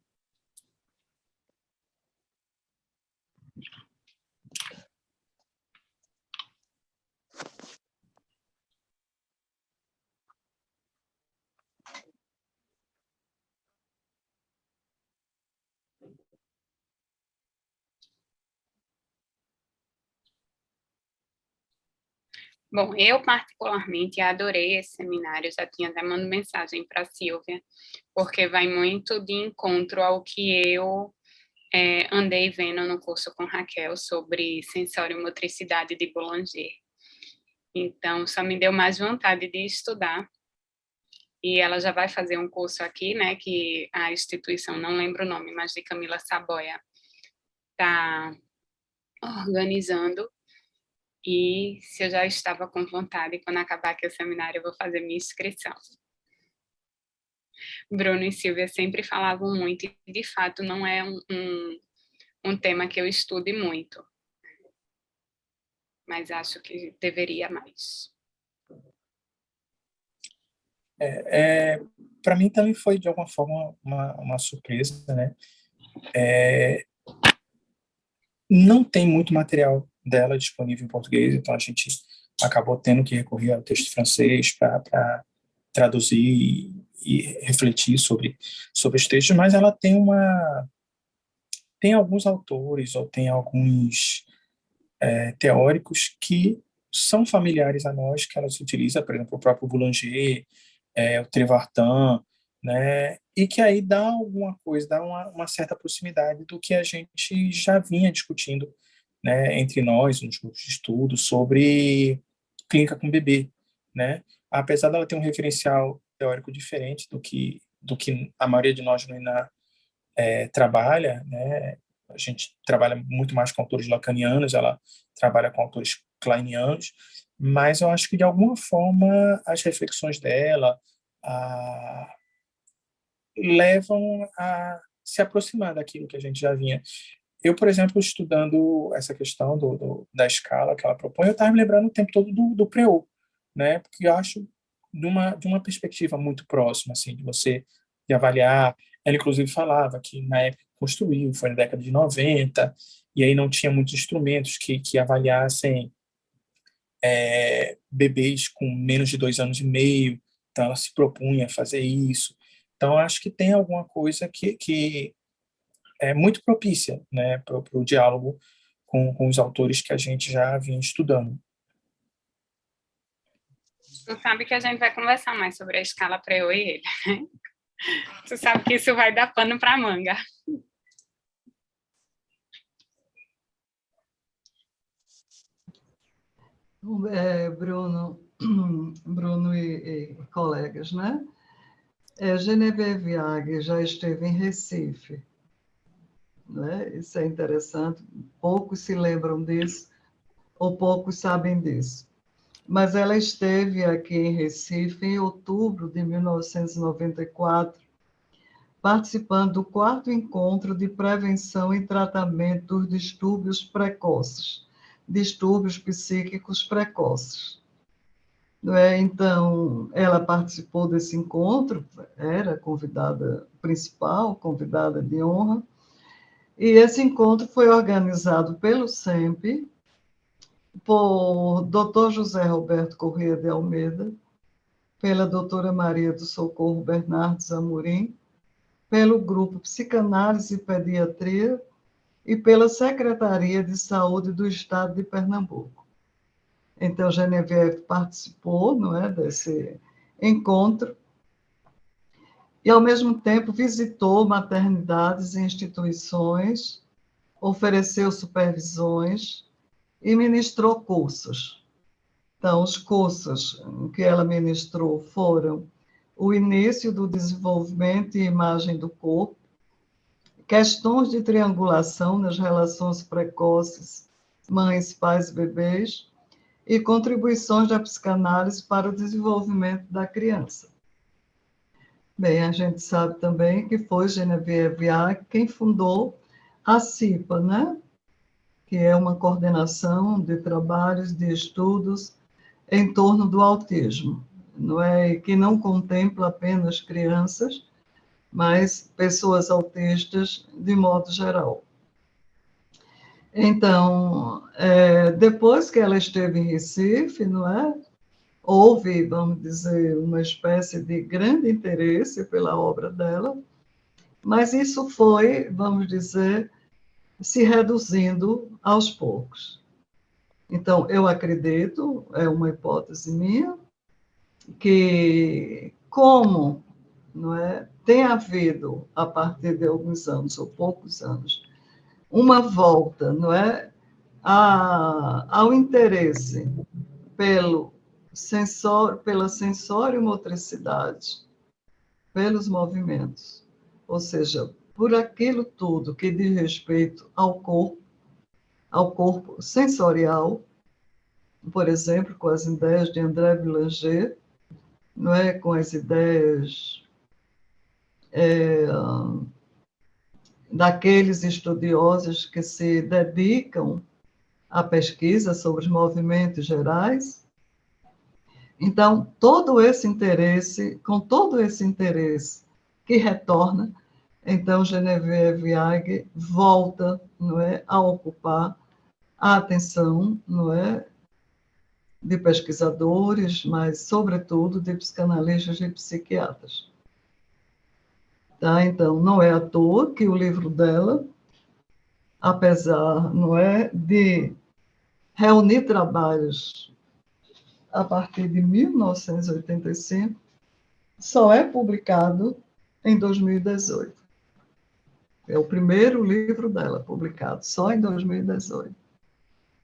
Bom, eu particularmente adorei esse seminário, já tinha até mandado mensagem para a Silvia, porque vai muito de encontro ao que eu andei vendo no curso com Raquel sobre sensório e motricidade de Boulanger. Então, só me deu mais vontade de estudar. E ela já vai fazer um curso aqui, né, que a instituição, não lembro o nome, mas de Camila Saboia, está organizando. E se eu já estava com vontade, quando acabar aqui o seminário, eu vou fazer minha inscrição. Bruno e Silvia sempre falavam muito, e de fato não é um tema que eu estude muito, mas acho que deveria mais. Para mim também foi, de alguma forma, uma surpresa, né? Não tem muito material dela disponível em português, então a gente acabou tendo que recorrer ao texto francês para traduzir e refletir sobre os textos, mas ela tem alguns autores ou tem alguns teóricos que são familiares a nós, que ela se utiliza, por exemplo, o próprio Boulanger, o Trevartin, né, e que aí dá alguma coisa, dá uma certa proximidade do que a gente já vinha discutindo, né, entre nós, nos grupos de estudo, sobre clínica com bebê, né? Apesar dela ter um referencial teórico diferente do que a maioria de nós no INA trabalha, né? A gente trabalha muito mais com autores lacanianos, ela trabalha com autores kleinianos, mas eu acho que, de alguma forma, as reflexões dela levam a se aproximar daquilo que a gente já vinha. Eu, por exemplo, estudando essa questão da escala que ela propõe, eu estava me lembrando o tempo todo do Preot, né? Porque eu acho de uma perspectiva muito próxima, assim, de avaliar. Ela, inclusive, falava que, na época que construiu, foi na década de 90, e aí não tinha muitos instrumentos que avaliassem bebês com menos de 2 anos e meio, então ela se propunha a fazer isso. Então, acho que tem alguma coisa que é muito propícia, né, para o diálogo com os autores que a gente já vinha estudando. Tu sabe que a gente vai conversar mais sobre a escala Preot e ele, né? Tu sabe que isso vai dar pano para manga. Bruno e colegas, né? Genevieve Ag já esteve em Recife, né? Isso é interessante, poucos se lembram disso, ou poucos sabem disso. Mas ela esteve aqui em Recife em outubro de 1994, participando do 4º encontro de prevenção e tratamento dos distúrbios precoces, distúrbios psíquicos precoces. Então, ela participou desse encontro, era convidada principal, convidada de honra, e esse encontro foi organizado pelo SEMP, por Dr. José Roberto Corrêa de Almeida, pela doutora Maria do Socorro Bernardes Amorim, pelo Grupo Psicanálise e Pediatria e pela Secretaria de Saúde do Estado de Pernambuco. Então, Genevieve participou, não é, desse encontro e, ao mesmo tempo, visitou maternidades e instituições, ofereceu supervisões e ministrou cursos. Então, os cursos que ela ministrou foram o início do desenvolvimento e imagem do corpo, questões de triangulação nas relações precoces, mães, pais, bebês, e contribuições da psicanálise para o desenvolvimento da criança. Bem, a gente sabe também que foi Genevieve Ag quem fundou a CIPA, né? Que é uma coordenação de trabalhos, de estudos em torno do autismo, não é? Que não contempla apenas crianças, mas pessoas autistas de modo geral. Então, depois que ela esteve em Recife, não é? Houve, vamos dizer, uma espécie de grande interesse pela obra dela, mas isso foi, vamos dizer, se reduzindo aos poucos. Então, eu acredito, é uma hipótese minha, que como, não é, tem havido, a partir de alguns anos, ou poucos anos, uma volta, não é, ao interesse pela sensório-motricidade, pelos movimentos, ou seja, por aquilo tudo que diz respeito ao corpo sensorial, por exemplo, com as ideias de André Boulanger, não é, com as ideias daqueles estudiosos que se dedicam à pesquisa sobre os movimentos gerais. Então, com todo esse interesse que retorna, então Genevieve Ag volta, não é, a ocupar a atenção, não é, de pesquisadores, mas sobretudo de psicanalistas e psiquiatras. Tá? Então, não é à toa que o livro dela, apesar, não é, de reunir trabalhos a partir de 1985, só é publicado em 2018. É o primeiro livro dela publicado, só em 2018.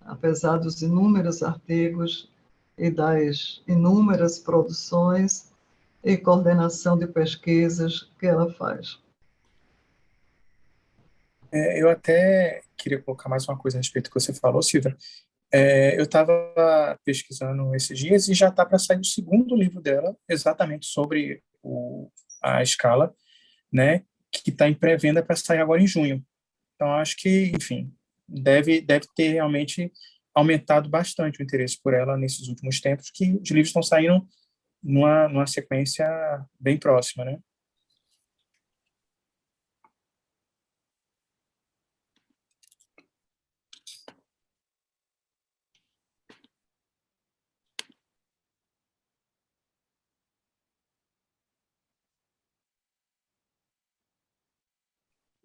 Apesar dos inúmeros artigos e das inúmeras produções e coordenação de pesquisas que ela faz. Eu até queria colocar mais uma coisa a respeito do que você falou, Silvia. Eu estava pesquisando esses dias e já está para sair o segundo livro dela, exatamente sobre a escala, né, que está em pré-venda para sair agora em junho. Então, acho que, enfim, deve ter realmente aumentado bastante o interesse por ela nesses últimos tempos, que os livros estão saindo numa sequência bem próxima, né?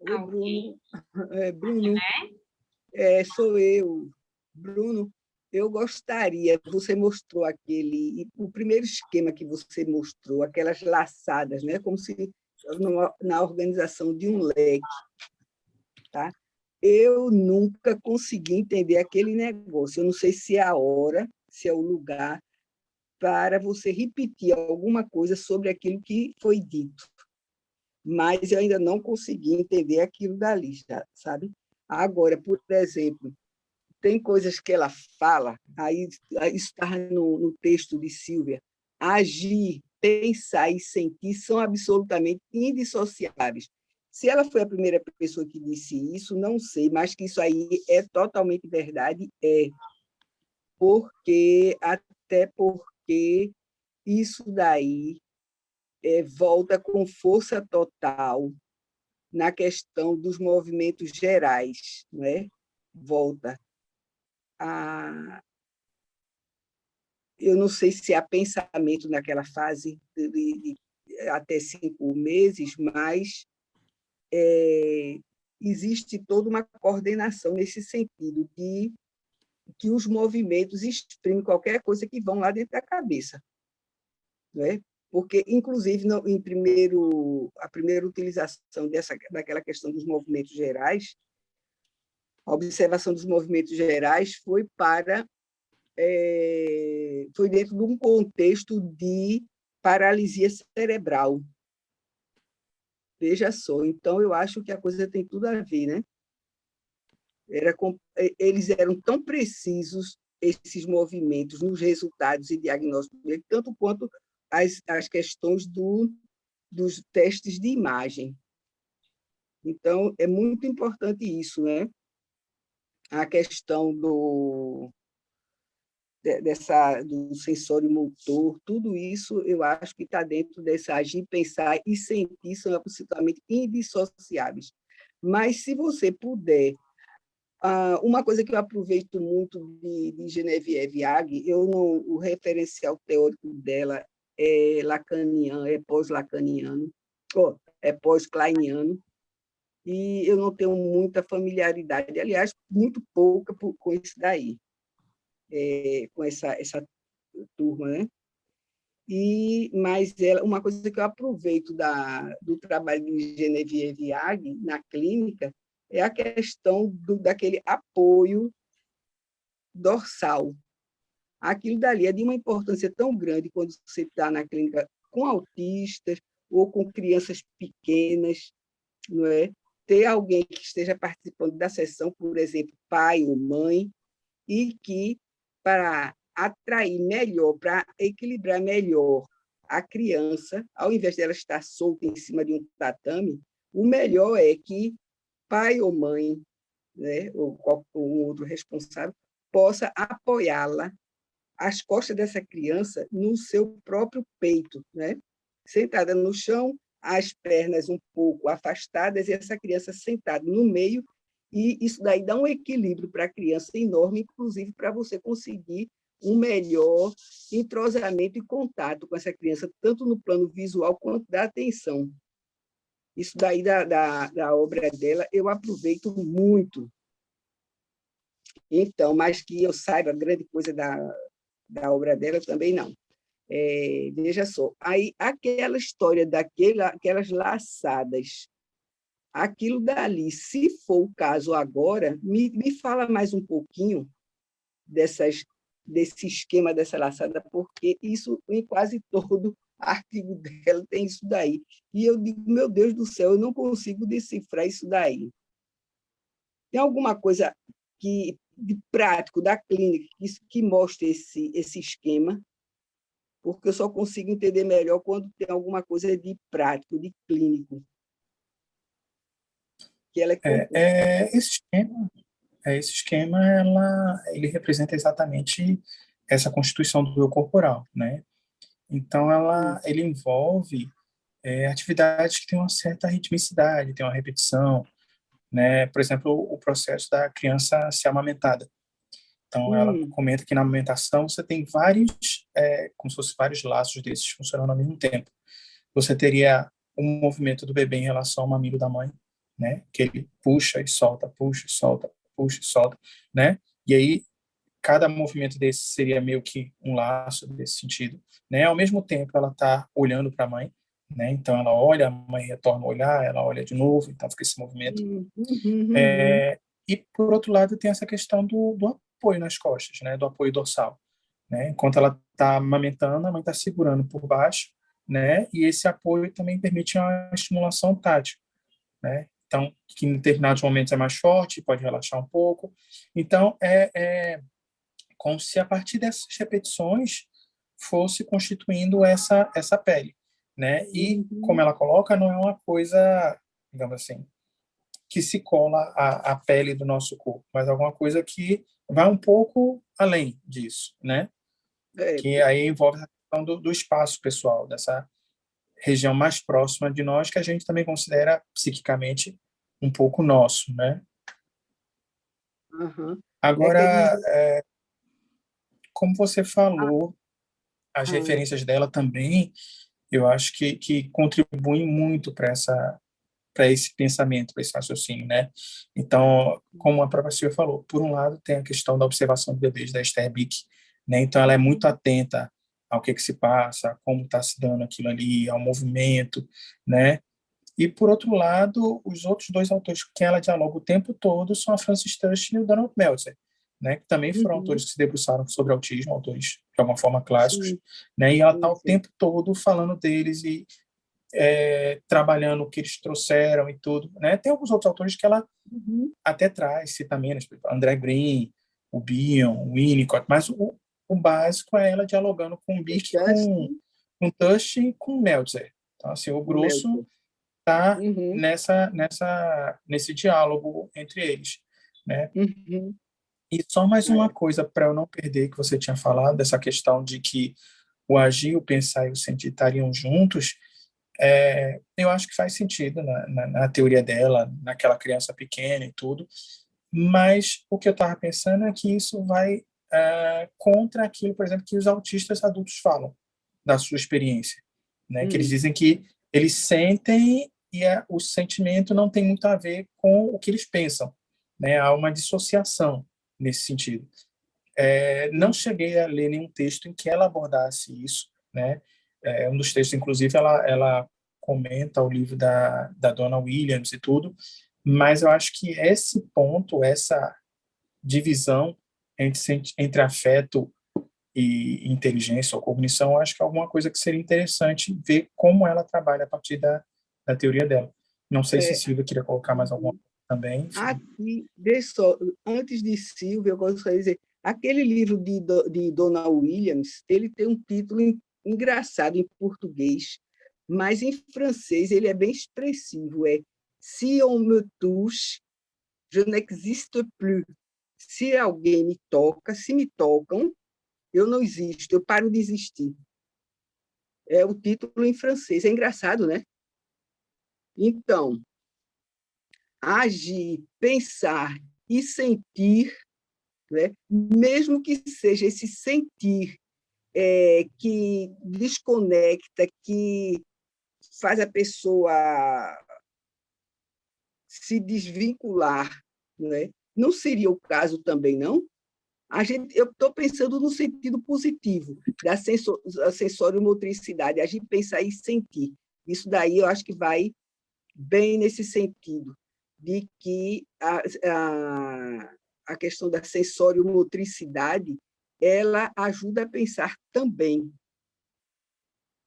Oi, Ok, Bruno. Bruno, sou eu. Bruno, eu gostaria, você mostrou o primeiro esquema que você mostrou, aquelas laçadas, né? Como se na organização de um leque. Tá? Eu nunca consegui entender aquele negócio. Eu não sei se é a hora, se é o lugar, para você repetir alguma coisa sobre aquilo que foi dito. Mas eu ainda não consegui entender aquilo dali, sabe? Agora, por exemplo, tem coisas que ela fala, aí isso está no texto de Silvia, agir, pensar e sentir são absolutamente indissociáveis. Se ela foi a primeira pessoa que disse isso, não sei, mas que isso aí é totalmente verdade, até porque isso daí volta com força total na questão dos movimentos gerais, não é? Volta a... Eu não sei se há pensamento naquela fase de até 5 meses, mas existe toda uma coordenação nesse sentido de que os movimentos exprimem qualquer coisa que vão lá dentro da cabeça, não é? Porque, inclusive, a primeira utilização daquela questão dos movimentos gerais, a observação dos movimentos gerais foi para foi dentro de um contexto de paralisia cerebral. Veja só, então eu acho que a coisa tem tudo a ver, né? Eles eram tão precisos, esses movimentos, nos resultados e diagnósticos dele, tanto quanto as questões dos testes de imagem. Então, é muito importante isso, né? A questão do sensório motor, tudo isso eu acho que está dentro dessa agir, pensar e sentir, são absolutamente indissociáveis. Mas, se você puder, uma coisa que eu aproveito muito de Genevieve Agui, o referencial teórico dela é lacaniano, é pós-lacaniano, é pós-kleiniano, e eu não tenho muita familiaridade, aliás, muito pouca com isso daí, com essa turma, né? Mas uma coisa que eu aproveito do trabalho de Genevieve Agui na clínica é a questão daquele apoio dorsal. Aquilo dali é de uma importância tão grande quando você está na clínica com autistas ou com crianças pequenas, não é? Ter alguém que esteja participando da sessão, por exemplo, pai ou mãe, e que, para atrair melhor, para equilibrar melhor a criança, ao invés dela estar solta em cima de um tatame, o melhor é que pai ou mãe, né, ou um outro responsável, possa apoiá-la, as costas dessa criança, no seu próprio peito, né? Sentada no chão, as pernas um pouco afastadas e essa criança sentada no meio, e isso daí dá um equilíbrio para a criança enorme, inclusive para você conseguir um melhor entrosamento e contato com essa criança, tanto no plano visual quanto da atenção. Isso daí da obra dela eu aproveito muito. Então, mas que eu saiba grande coisa da obra dela também não. Veja só, aí aquela história aquelas laçadas, aquilo dali, se for o caso agora, me fala mais um pouquinho desse esquema dessa laçada, porque isso em quase todo artigo dela tem isso daí. E eu digo, meu Deus do céu, eu não consigo decifrar isso daí. Tem alguma coisa de prático da clínica que mostre esse esquema? Porque eu só consigo entender melhor quando tem alguma coisa de prático, de clínico. Que ela esse esquema ele representa exatamente essa constituição do eu corporal, né? Então, ele envolve atividades que têm uma certa ritmicidade, tem uma repetição, né? Por exemplo, o processo da criança ser amamentada. Então, ela comenta que na amamentação você tem como se fossem vários laços desses funcionando ao mesmo tempo. Você teria um movimento do bebê em relação ao mamilo da mãe, né? Que ele puxa e solta, puxa e solta, puxa e solta, né? E aí, cada movimento desse seria meio que um laço desse sentido, né? Ao mesmo tempo, ela está olhando para a mãe, né? Então, ela olha, a mãe retorna a olhar, ela olha de novo, então fica esse movimento. E, por outro lado, tem essa questão do apoio nas costas, né? Do apoio dorsal, né? Enquanto ela está amamentando, a mãe está segurando por baixo, né? E esse apoio também permite uma estimulação tátil, né? Então, que em determinados momentos é mais forte, pode relaxar um pouco. Então, como se a partir dessas repetições fosse constituindo essa pele, né? E, como ela coloca, não é uma coisa, digamos assim, que se cola à pele do nosso corpo, mas alguma coisa que vai um pouco além disso, né? Que aí envolve a questão do espaço pessoal, dessa região mais próxima de nós, que a gente também considera psiquicamente um pouco nosso, né? Agora, como você falou, as referências dela também, eu acho que contribuem muito para esse pensamento, para esse raciocínio, né? Então, como a própria Silvia falou, por um lado tem a questão da observação de bebês da Esther Bick, né? Então ela é muito atenta ao que se passa, como está se dando aquilo ali, ao movimento, né? E, por outro lado, os outros dois autores com quem ela dialoga o tempo todo são a Frances Tush e o Donald Meltzer, né, que também foram autores que se debruçaram sobre autismo, autores de alguma forma clássicos, Sim, né, e ela está o sim. tempo todo falando deles e trabalhando o que eles trouxeram e tudo, né? Tem alguns outros autores que ela até traz, cita menos, por exemplo, André Green, o Bion, o Winnicott, mas o básico é ela dialogando com o Birk, com Tush e com Meltzer. Então, assim, o grosso está nesse diálogo entre eles, né? E só mais uma coisa para eu não perder que você tinha falado, dessa questão de que o agir, o pensar e o sentir estariam juntos, eu acho que faz sentido na teoria dela, naquela criança pequena e tudo, mas o que eu estava pensando é que isso vai contra aquilo, por exemplo, que os autistas adultos falam da sua experiência, né? Que eles dizem que eles sentem e o sentimento não tem muito a ver com o que eles pensam, né? Há uma dissociação nesse sentido. Não cheguei a ler nenhum texto em que ela abordasse isso, né? Um dos textos, inclusive, ela comenta o livro da Donna Williams e tudo, mas eu acho que esse ponto, essa divisão entre afeto e inteligência ou cognição, eu acho que é alguma coisa que seria interessante ver como ela trabalha a partir da teoria dela. Não sei se Silvia queria colocar mais alguma coisa também. Aqui, antes de Silvia, eu gostaria de dizer, aquele livro de Donna Williams, ele tem um título engraçado em português, mas em francês ele é bem expressivo, Si on me touche, je n'existe plus. Se alguém me toca, se me tocam, eu não existo, eu paro de existir. É o título em francês. É engraçado, né? Então, agir, pensar e sentir, né? Mesmo que seja esse sentir que desconecta, que faz a pessoa se desvincular, né? Não seria o caso também, não? Eu estou pensando no sentido positivo da sensório-motricidade, agir, pensar e sentir. Isso daí eu acho que vai bem nesse sentido, de que a questão da sensório-motricidade ela ajuda a pensar também.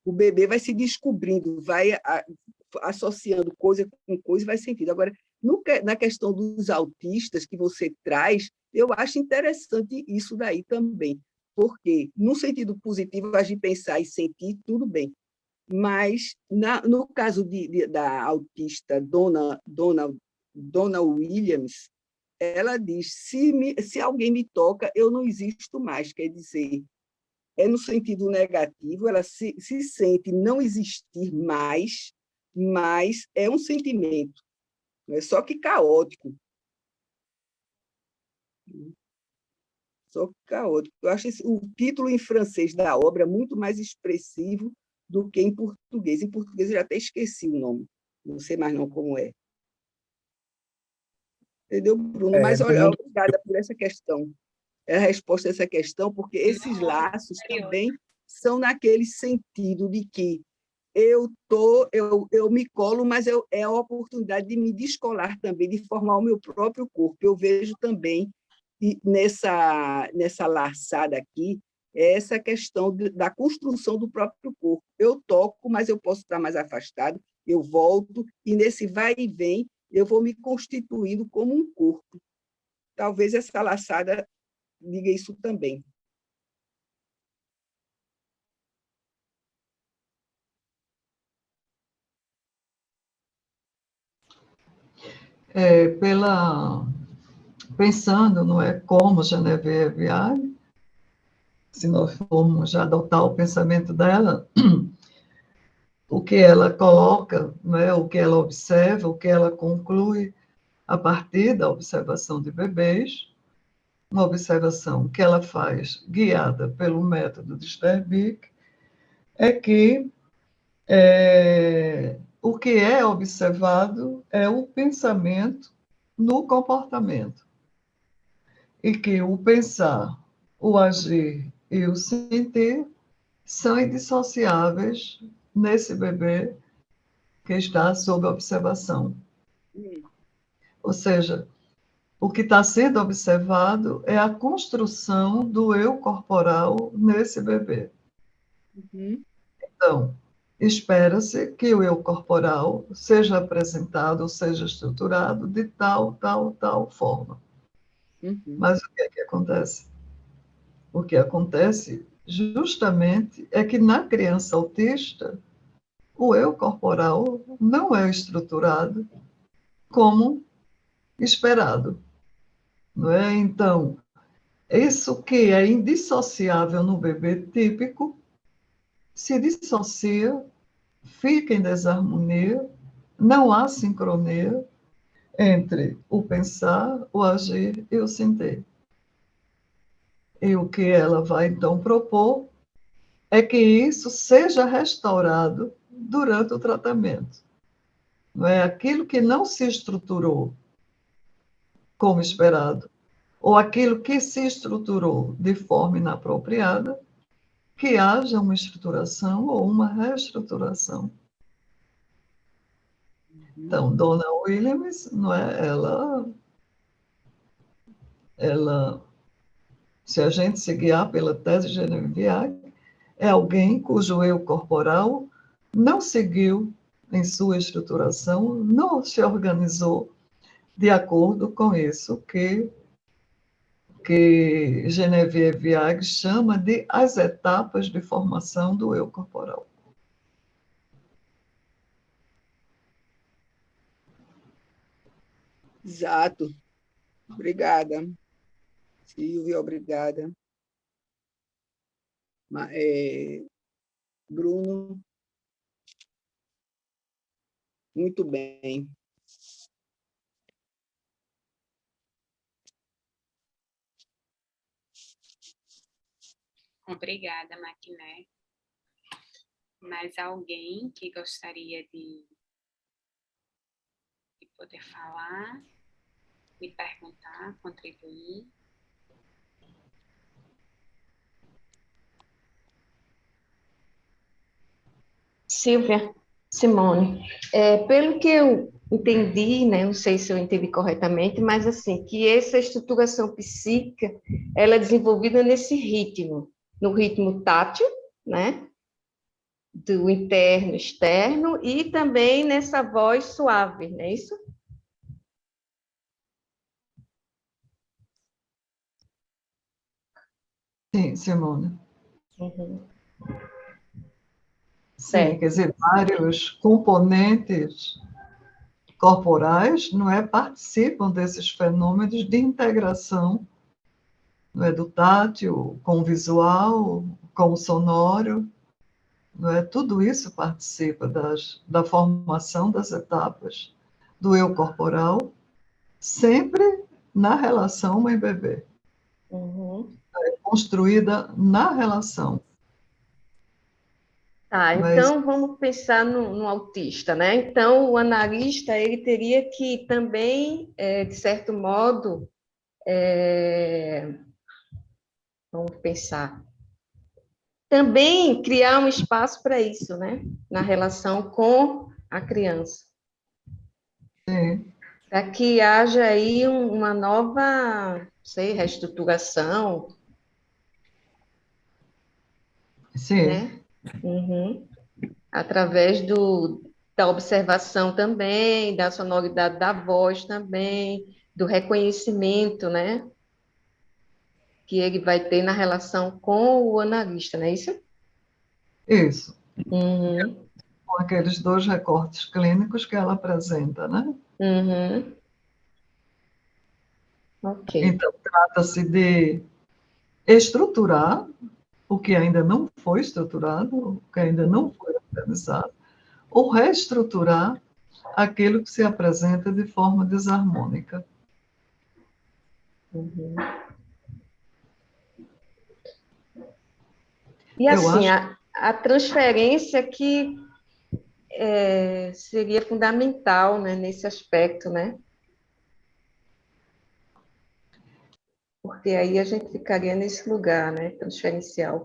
O bebê vai se descobrindo, vai associando coisa com coisa e vai sentindo. Agora, na questão dos autistas que você traz, eu acho interessante isso daí também, porque, no sentido positivo, agir, pensar e sentir, tudo bem. Mas, no caso da autista Donna Williams, ela diz, se alguém me toca, eu não existo mais. Quer dizer, no sentido negativo, ela se sente não existir mais, mas é um sentimento, só que caótico. Só que caótico. Eu acho o título em francês da obra muito mais expressivo do que em português. Em português eu já até esqueci o nome, não sei mais não como é. Entendeu, Bruno? Mas olha, obrigada por essa questão. A resposta a essa questão, porque esses laços também são naquele sentido de que eu me colo, mas é a oportunidade de me descolar também, de formar o meu próprio corpo. Eu vejo também nessa laçada aqui essa questão da construção do próprio corpo. Eu toco, mas eu posso estar mais afastado, eu volto, e nesse vai e vem eu vou me constituindo como um corpo. Talvez essa laçada diga isso também. Pensando, não é, como Genevieve Viale, se nós formos já adotar o pensamento dela, o que ela coloca, né, o que ela observa, o que ela conclui a partir da observação de bebês, uma observação que ela faz guiada pelo método de Sterbeek, é que o que é observado é o pensamento no comportamento. E que o pensar, o agir e o sentir são indissociáveis nesse bebê que está sob observação. Ou seja, O que está sendo observado é a construção do eu corporal nesse bebê. Uhum. Então, espera-se que o eu corporal seja apresentado, ou seja estruturado de tal forma. Uhum. Mas o que é que acontece? O que acontece justamente é que na criança autista, o eu corporal não é estruturado como esperado, não é? Então, isso que é indissociável no bebê típico se dissocia, fica em desarmonia, não há sincronia entre o pensar, o agir e o sentir. E o que ela vai então propor é que isso seja restaurado durante o tratamento. Não é aquilo que não se estruturou como esperado, ou aquilo que se estruturou de forma inapropriada, que haja uma estruturação ou uma reestruturação. Então, Dona Williams, não é? Ela, se a gente se guiar pela tese de Genevieve, é alguém cujo eu corporal não seguiu em sua estruturação, não se organizou de acordo com isso que Genevieve Viag chama de as etapas de formação do eu corporal. Exato. Obrigada, Silvia, obrigada. Bruno, muito bem. Obrigada, Maquiné. Mais alguém que gostaria de poder falar, me perguntar, contribuir? Silvia, Simone, pelo que eu entendi, né, não sei se eu entendi corretamente, mas assim, que essa estruturação psíquica, ela é desenvolvida nesse ritmo, no ritmo tátil, né, do interno, externo, e também nessa voz suave, não é isso? Sim, Simone. Uhum. Sim, quer dizer, vários componentes corporais, não é, participam desses fenômenos de integração, não é, do tátil com o visual, com o sonoro, não é? Tudo isso participa da formação das etapas do eu corporal, sempre na relação mãe-bebê, Uhum. construída na relação. Tá, Mas, então vamos pensar no autista, né? Então o analista ele teria que também, de certo modo, vamos pensar, também criar um espaço para isso, né? Na relação com a criança, sim, para que haja aí uma nova, não sei, reestruturação, sim, né? Uhum. Através da observação também, da sonoridade da voz também, do reconhecimento, né? Que ele vai ter na relação com o analista, não é isso? isso, Uhum, com aqueles dois recortes clínicos que ela apresenta, né? uhum, ok. Então, trata-se de estruturar o que ainda não foi estruturado, o que ainda não foi organizado, ou reestruturar aquilo que se apresenta de forma desarmônica. Uhum. E Eu assim, acho a transferência que seria fundamental, né, nesse aspecto, né? Porque aí a gente ficaria nesse lugar, né, transferencial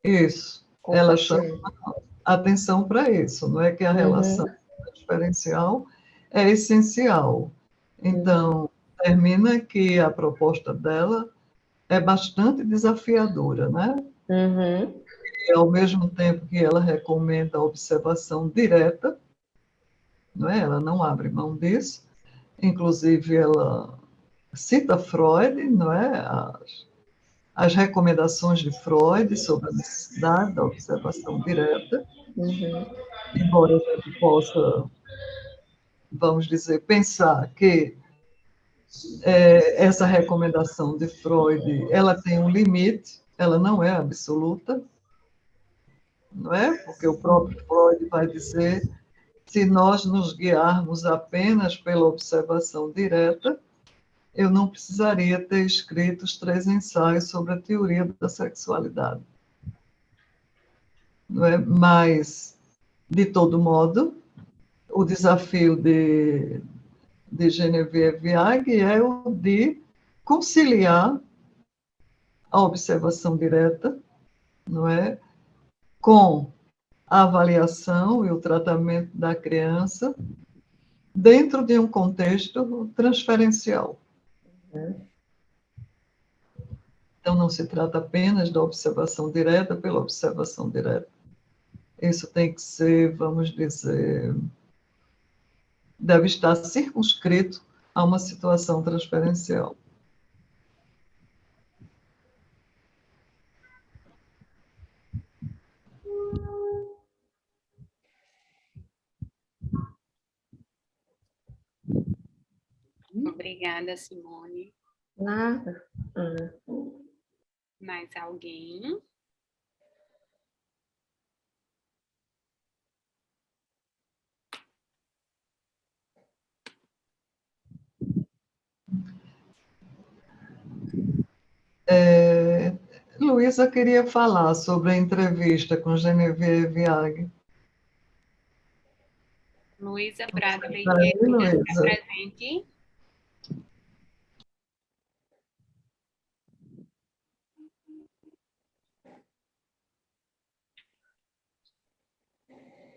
isso. com o Ela chama paciente. atenção para isso, não é que a relação Uhum, diferencial é essencial. Então, termina que a proposta dela é bastante desafiadora, né? Uhum. E, ao mesmo tempo que ela recomenda a observação direta, não é? Ela não abre mão disso, inclusive ela cita Freud, não é? As recomendações de Freud sobre a necessidade da observação direta, Uhum. embora a gente possa, vamos dizer, pensar que essa recomendação de Freud, ela tem um limite, ela não é absoluta, não é? Porque o próprio Freud vai dizer, se nós nos guiarmos apenas pela observação direta, eu não precisaria ter escrito os 3 ensaios sobre a teoria da sexualidade. Não é? Mas, de todo modo, o desafio de Genevieve Agee é o de conciliar a observação direta, não é, com a avaliação e o tratamento da criança dentro de um contexto transferencial. Então, não se trata apenas da observação direta pela observação direta. Isso tem que ser, vamos dizer, deve estar circunscrito a uma situação transferencial. Obrigada, Simone. Nada. Mais alguém? Luísa queria falar sobre a entrevista com Genevieve Agee. Luísa Bradley, Está aí, está Luísa? presente?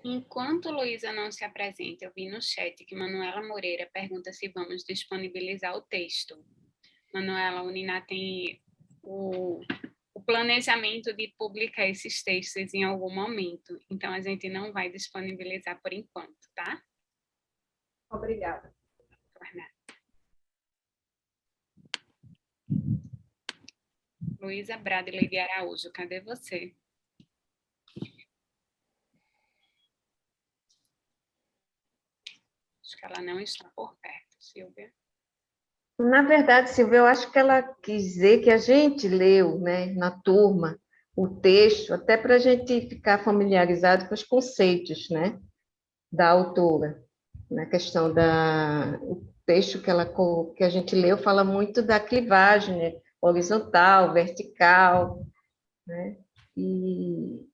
Enquanto Luísa não se apresenta, eu vi no chat que Manuela Moreira pergunta se vamos disponibilizar o texto. Manuela, a Uniná tem o planejamento de publicar esses textos em algum momento, então a gente não vai disponibilizar por enquanto, tá? Obrigada. Por nada. Luísa Bradley de Araújo, cadê você? Acho que ela não está por perto, Silvia. Na verdade, Silvia, eu acho que ela quis dizer que a gente leu, né, na turma, o texto, até para a gente ficar familiarizado com os conceitos, né, da autora. Na questão o texto que a gente leu fala muito da clivagem, né, horizontal, vertical, né, e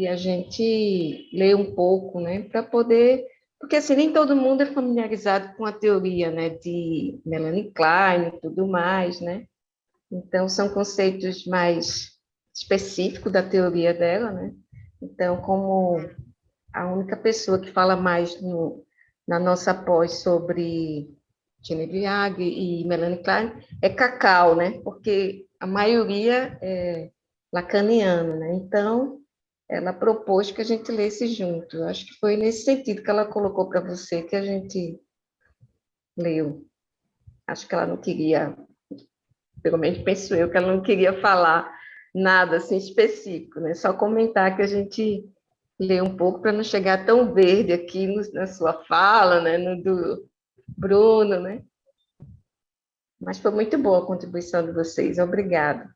a gente lê um pouco, né, para poder, porque assim, nem todo mundo é familiarizado com a teoria, né, de Melanie Klein e tudo mais, né, então são conceitos mais específicos da teoria dela, né, então como a única pessoa que fala mais na nossa pós sobre Genevieve Agee e Melanie Klein é Cacau, né, porque a maioria é lacaniana, né, então ela propôs que a gente lesse junto. Eu acho que foi nesse sentido que ela colocou para você que a gente leu. Acho que ela não queria, pelo menos penso eu, que ela não queria falar nada assim específico, né? Só comentar que a gente lê um pouco para não chegar tão verde aqui na sua fala, né? No do Bruno, né? Mas foi muito boa a contribuição de vocês. Obrigada.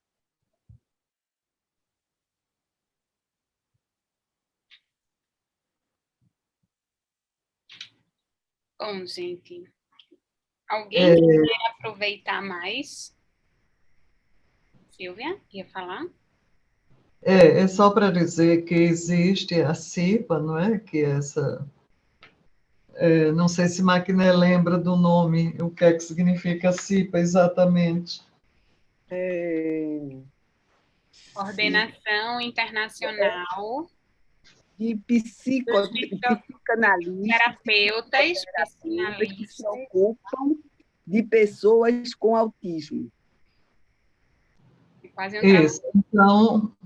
Bom, gente, alguém quer aproveitar mais? Silvia, ia falar? É só para dizer que existe a CIPA, não é? Que é essa... não sei se Maquiné lembra do nome, o que é que significa CIPA exatamente. Coordenação Internacional de dos psicanalistas terapeutas, que se psicanalistas. ocupam de pessoas com autismo. Quase um Isso. Então,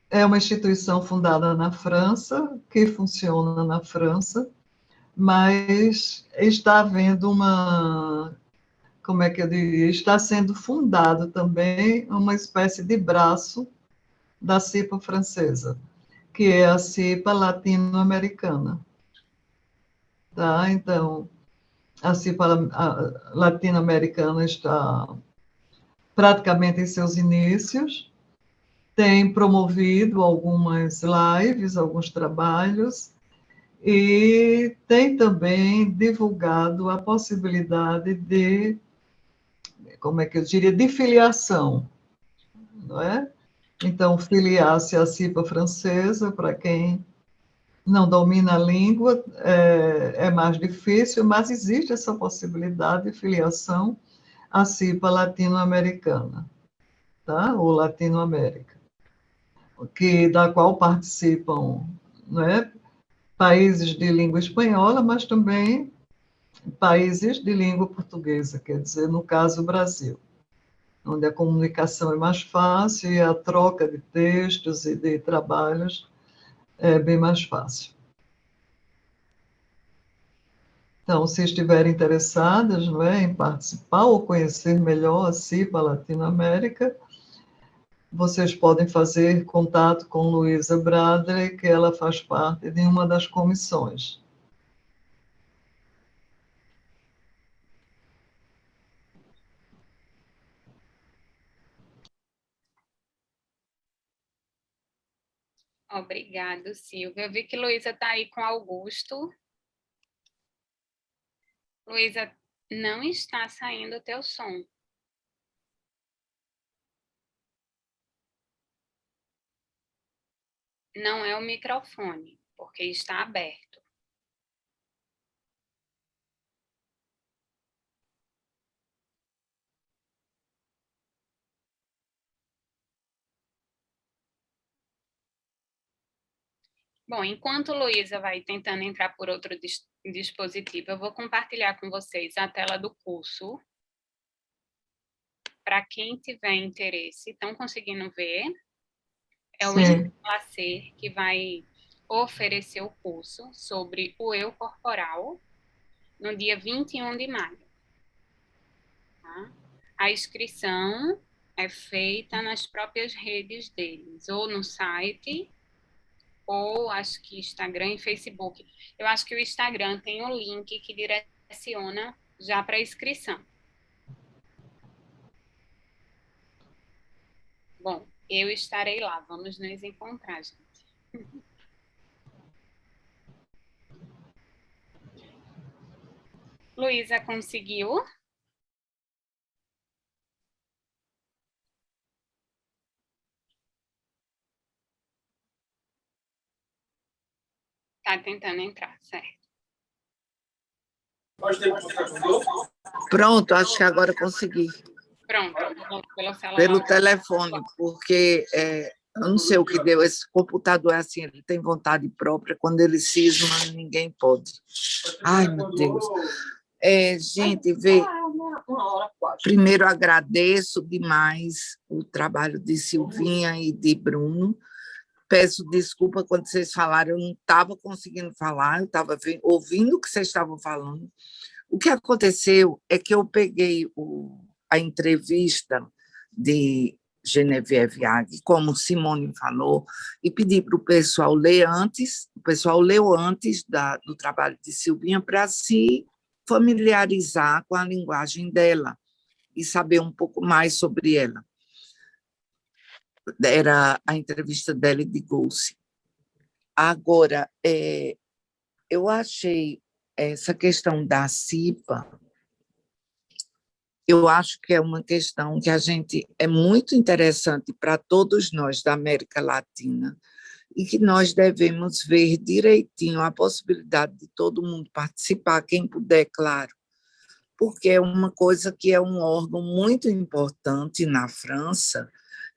é uma instituição fundada na França, que funciona na França, mas está havendo uma, como é que eu diria, está sendo fundado também uma espécie de braço da CIPA francesa, que é a CIPA latino-americana. Tá? Então, a CIPA latino-americana está praticamente em seus inícios, tem promovido algumas lives, alguns trabalhos, e tem também divulgado a possibilidade de, como é que eu diria, de filiação, não é? Então, filiar-se à CIPA francesa, para quem não domina a língua, é mais difícil, mas existe essa possibilidade de filiação à CIPA latino-americana, tá? Ou Latinoamérica, da qual participam, não é? Países de língua espanhola, mas também países de língua portuguesa, quer dizer, no caso, o Brasil, onde a comunicação é mais fácil e a troca de textos e de trabalhos é bem mais fácil. Então, se estiverem interessadas, não é, em participar ou conhecer melhor a CIPA Latinoamérica, vocês podem fazer contato com Luísa Bradley, que ela faz parte de uma das comissões. Obrigado, Silvia. Eu vi que Luísa está aí com Augusto. Luísa, não está saindo o teu som. Não é o microfone, porque está aberto. Bom, enquanto Luísa vai tentando entrar por outro dispositivo, eu vou compartilhar com vocês a tela do curso. Para quem tiver interesse, estão conseguindo ver? É o Lacer que vai oferecer o curso sobre o eu corporal no dia 21 de maio. Tá? A inscrição é feita nas próprias redes deles, ou no site, ou acho que Instagram e Facebook. Eu acho que o Instagram tem um link que direciona já para a inscrição. Bom, eu estarei lá, vamos nos encontrar, gente. Luísa conseguiu? Está tentando entrar, certo. Pronto, acho que agora consegui. Pronto, pelo celular. Pelo telefone, porque eu não sei o que deu. Esse computador é assim, ele tem vontade própria. Quando ele cisma, ninguém pode. Ai, meu Deus. Gente, vê. Primeiro, agradeço demais o trabalho de Silvinha e de Bruno. Peço desculpa quando vocês falaram, eu não estava conseguindo falar, eu estava ouvindo o que vocês estavam falando. O que aconteceu é que eu peguei a entrevista de Genevieve Ag, como Simone falou, e pedi para o pessoal ler antes, o pessoal leu antes do trabalho de Silvinha para se familiarizar com a linguagem dela e saber um pouco mais sobre ela. Era a entrevista dela de Gulce. Agora, eu achei essa questão da CIPA, eu acho que é uma questão que é muito interessante para todos nós da América Latina e que nós devemos ver direitinho a possibilidade de todo mundo participar, quem puder, claro, porque é uma coisa que é um órgão muito importante na França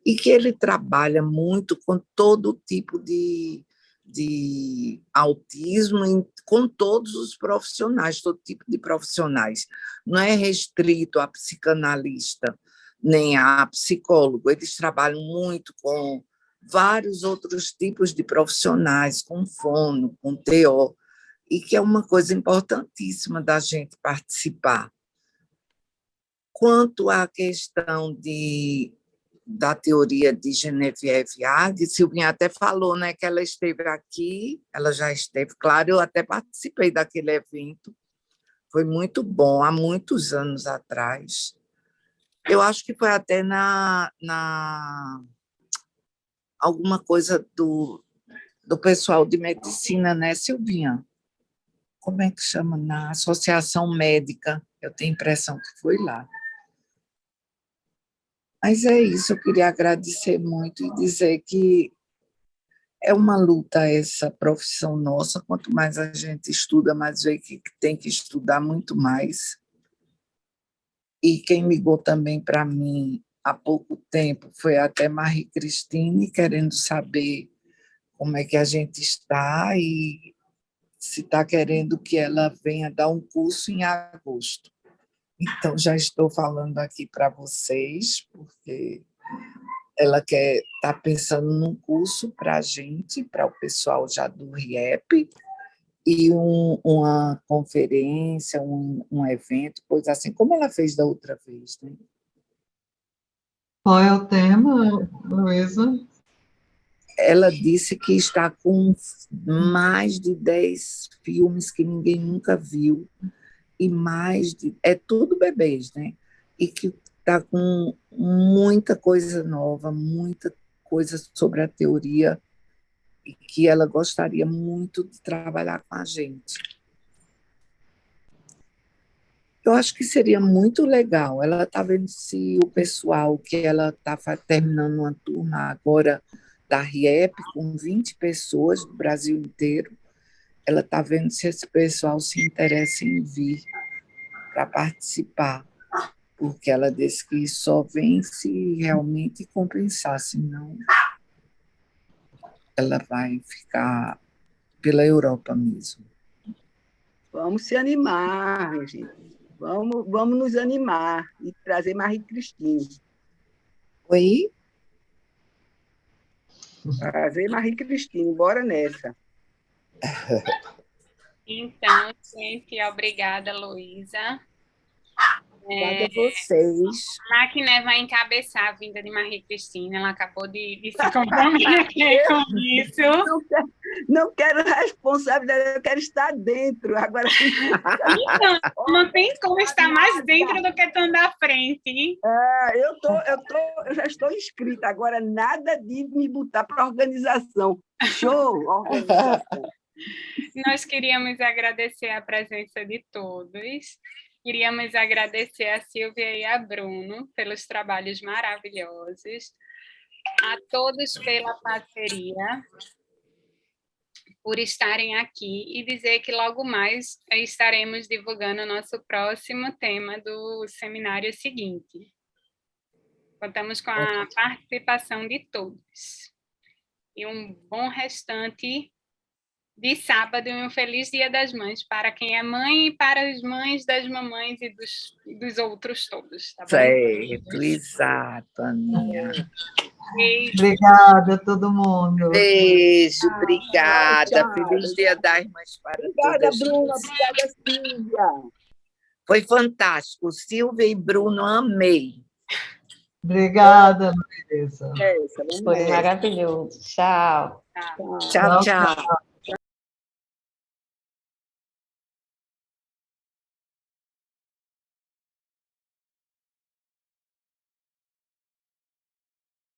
e que ele trabalha muito com todo tipo de de autismo com todos os profissionais, todo tipo de profissionais. Não é restrito a psicanalista, nem a psicólogo. Eles trabalham muito com vários outros tipos de profissionais, com fono, com TO, e que é uma coisa importantíssima da gente participar. Quanto à questão da teoria de Genevieve Agg, Silvinha até falou, né, que ela esteve aqui, ela já esteve, claro, eu até participei daquele evento, foi muito bom, há muitos anos atrás. Eu acho que foi até alguma coisa do pessoal de medicina, né, Silvinha? Como é que chama? Na Associação Médica, eu tenho a impressão que foi lá. Mas é isso, eu queria agradecer muito e dizer que é uma luta essa profissão nossa, quanto mais a gente estuda, mais vê que tem que estudar muito mais. E quem ligou também para mim há pouco tempo foi até Marie Cristine, querendo saber como é que a gente está e se está querendo que ela venha dar um curso em agosto. Então, já estou falando aqui para vocês, porque ela está pensando num curso para a gente, para o pessoal já do RIEP, e uma conferência, um evento, coisa assim, como ela fez da outra vez. Né? Qual é o tema, Luísa? Ela disse que está com mais de 10 filmes que ninguém nunca viu, e mais de... É tudo bebês, né? E que está com muita coisa nova, muita coisa sobre a teoria, e que ela gostaria muito de trabalhar com a gente. Eu acho que seria muito legal. Ela está vendo se o pessoal, que ela está terminando uma turma agora da RIEP, com 20 pessoas do Brasil inteiro, ela está vendo se esse pessoal se interessa em vir para participar, porque ela disse que só vem se realmente compensar, senão ela vai ficar pela Europa mesmo. Vamos se animar, gente. Vamos nos animar e trazer Marie Cristine. Oi? Trazer Marie Cristine, bora nessa. Então, gente, obrigada, Luísa. Obrigada a vocês. A Maquiné vai encabeçar a vinda de Marie Cristina, ela acabou de se comprometer com isso. Não quero responsabilidade, eu quero estar dentro. Agora, então, não tem como estar mais dentro do que estando à frente. eu já estou inscrita, agora nada de me botar para a organização. Show, organização. Nós queríamos agradecer a presença de todos. Queríamos agradecer a Silvia e a Bruno pelos trabalhos maravilhosos, a todos pela parceria, por estarem aqui e dizer que logo mais estaremos divulgando o nosso próximo tema do seminário seguinte. Contamos com a participação de todos. E um bom restante de sábado e um feliz Dia das Mães para quem é mãe e para as mães das mamães e dos outros todos. Tá bom? Certo, exato, Aninha. Beijo. Obrigada a todo mundo. Beijo, obrigada. Tchau. Feliz Dia das Mães para Obrigada, todas. Bruna. Obrigada, Silvia. Foi fantástico. Silvia e Bruno, amei. Obrigada, Luísa. Foi maravilhoso. Tchau. Tchau, tchau.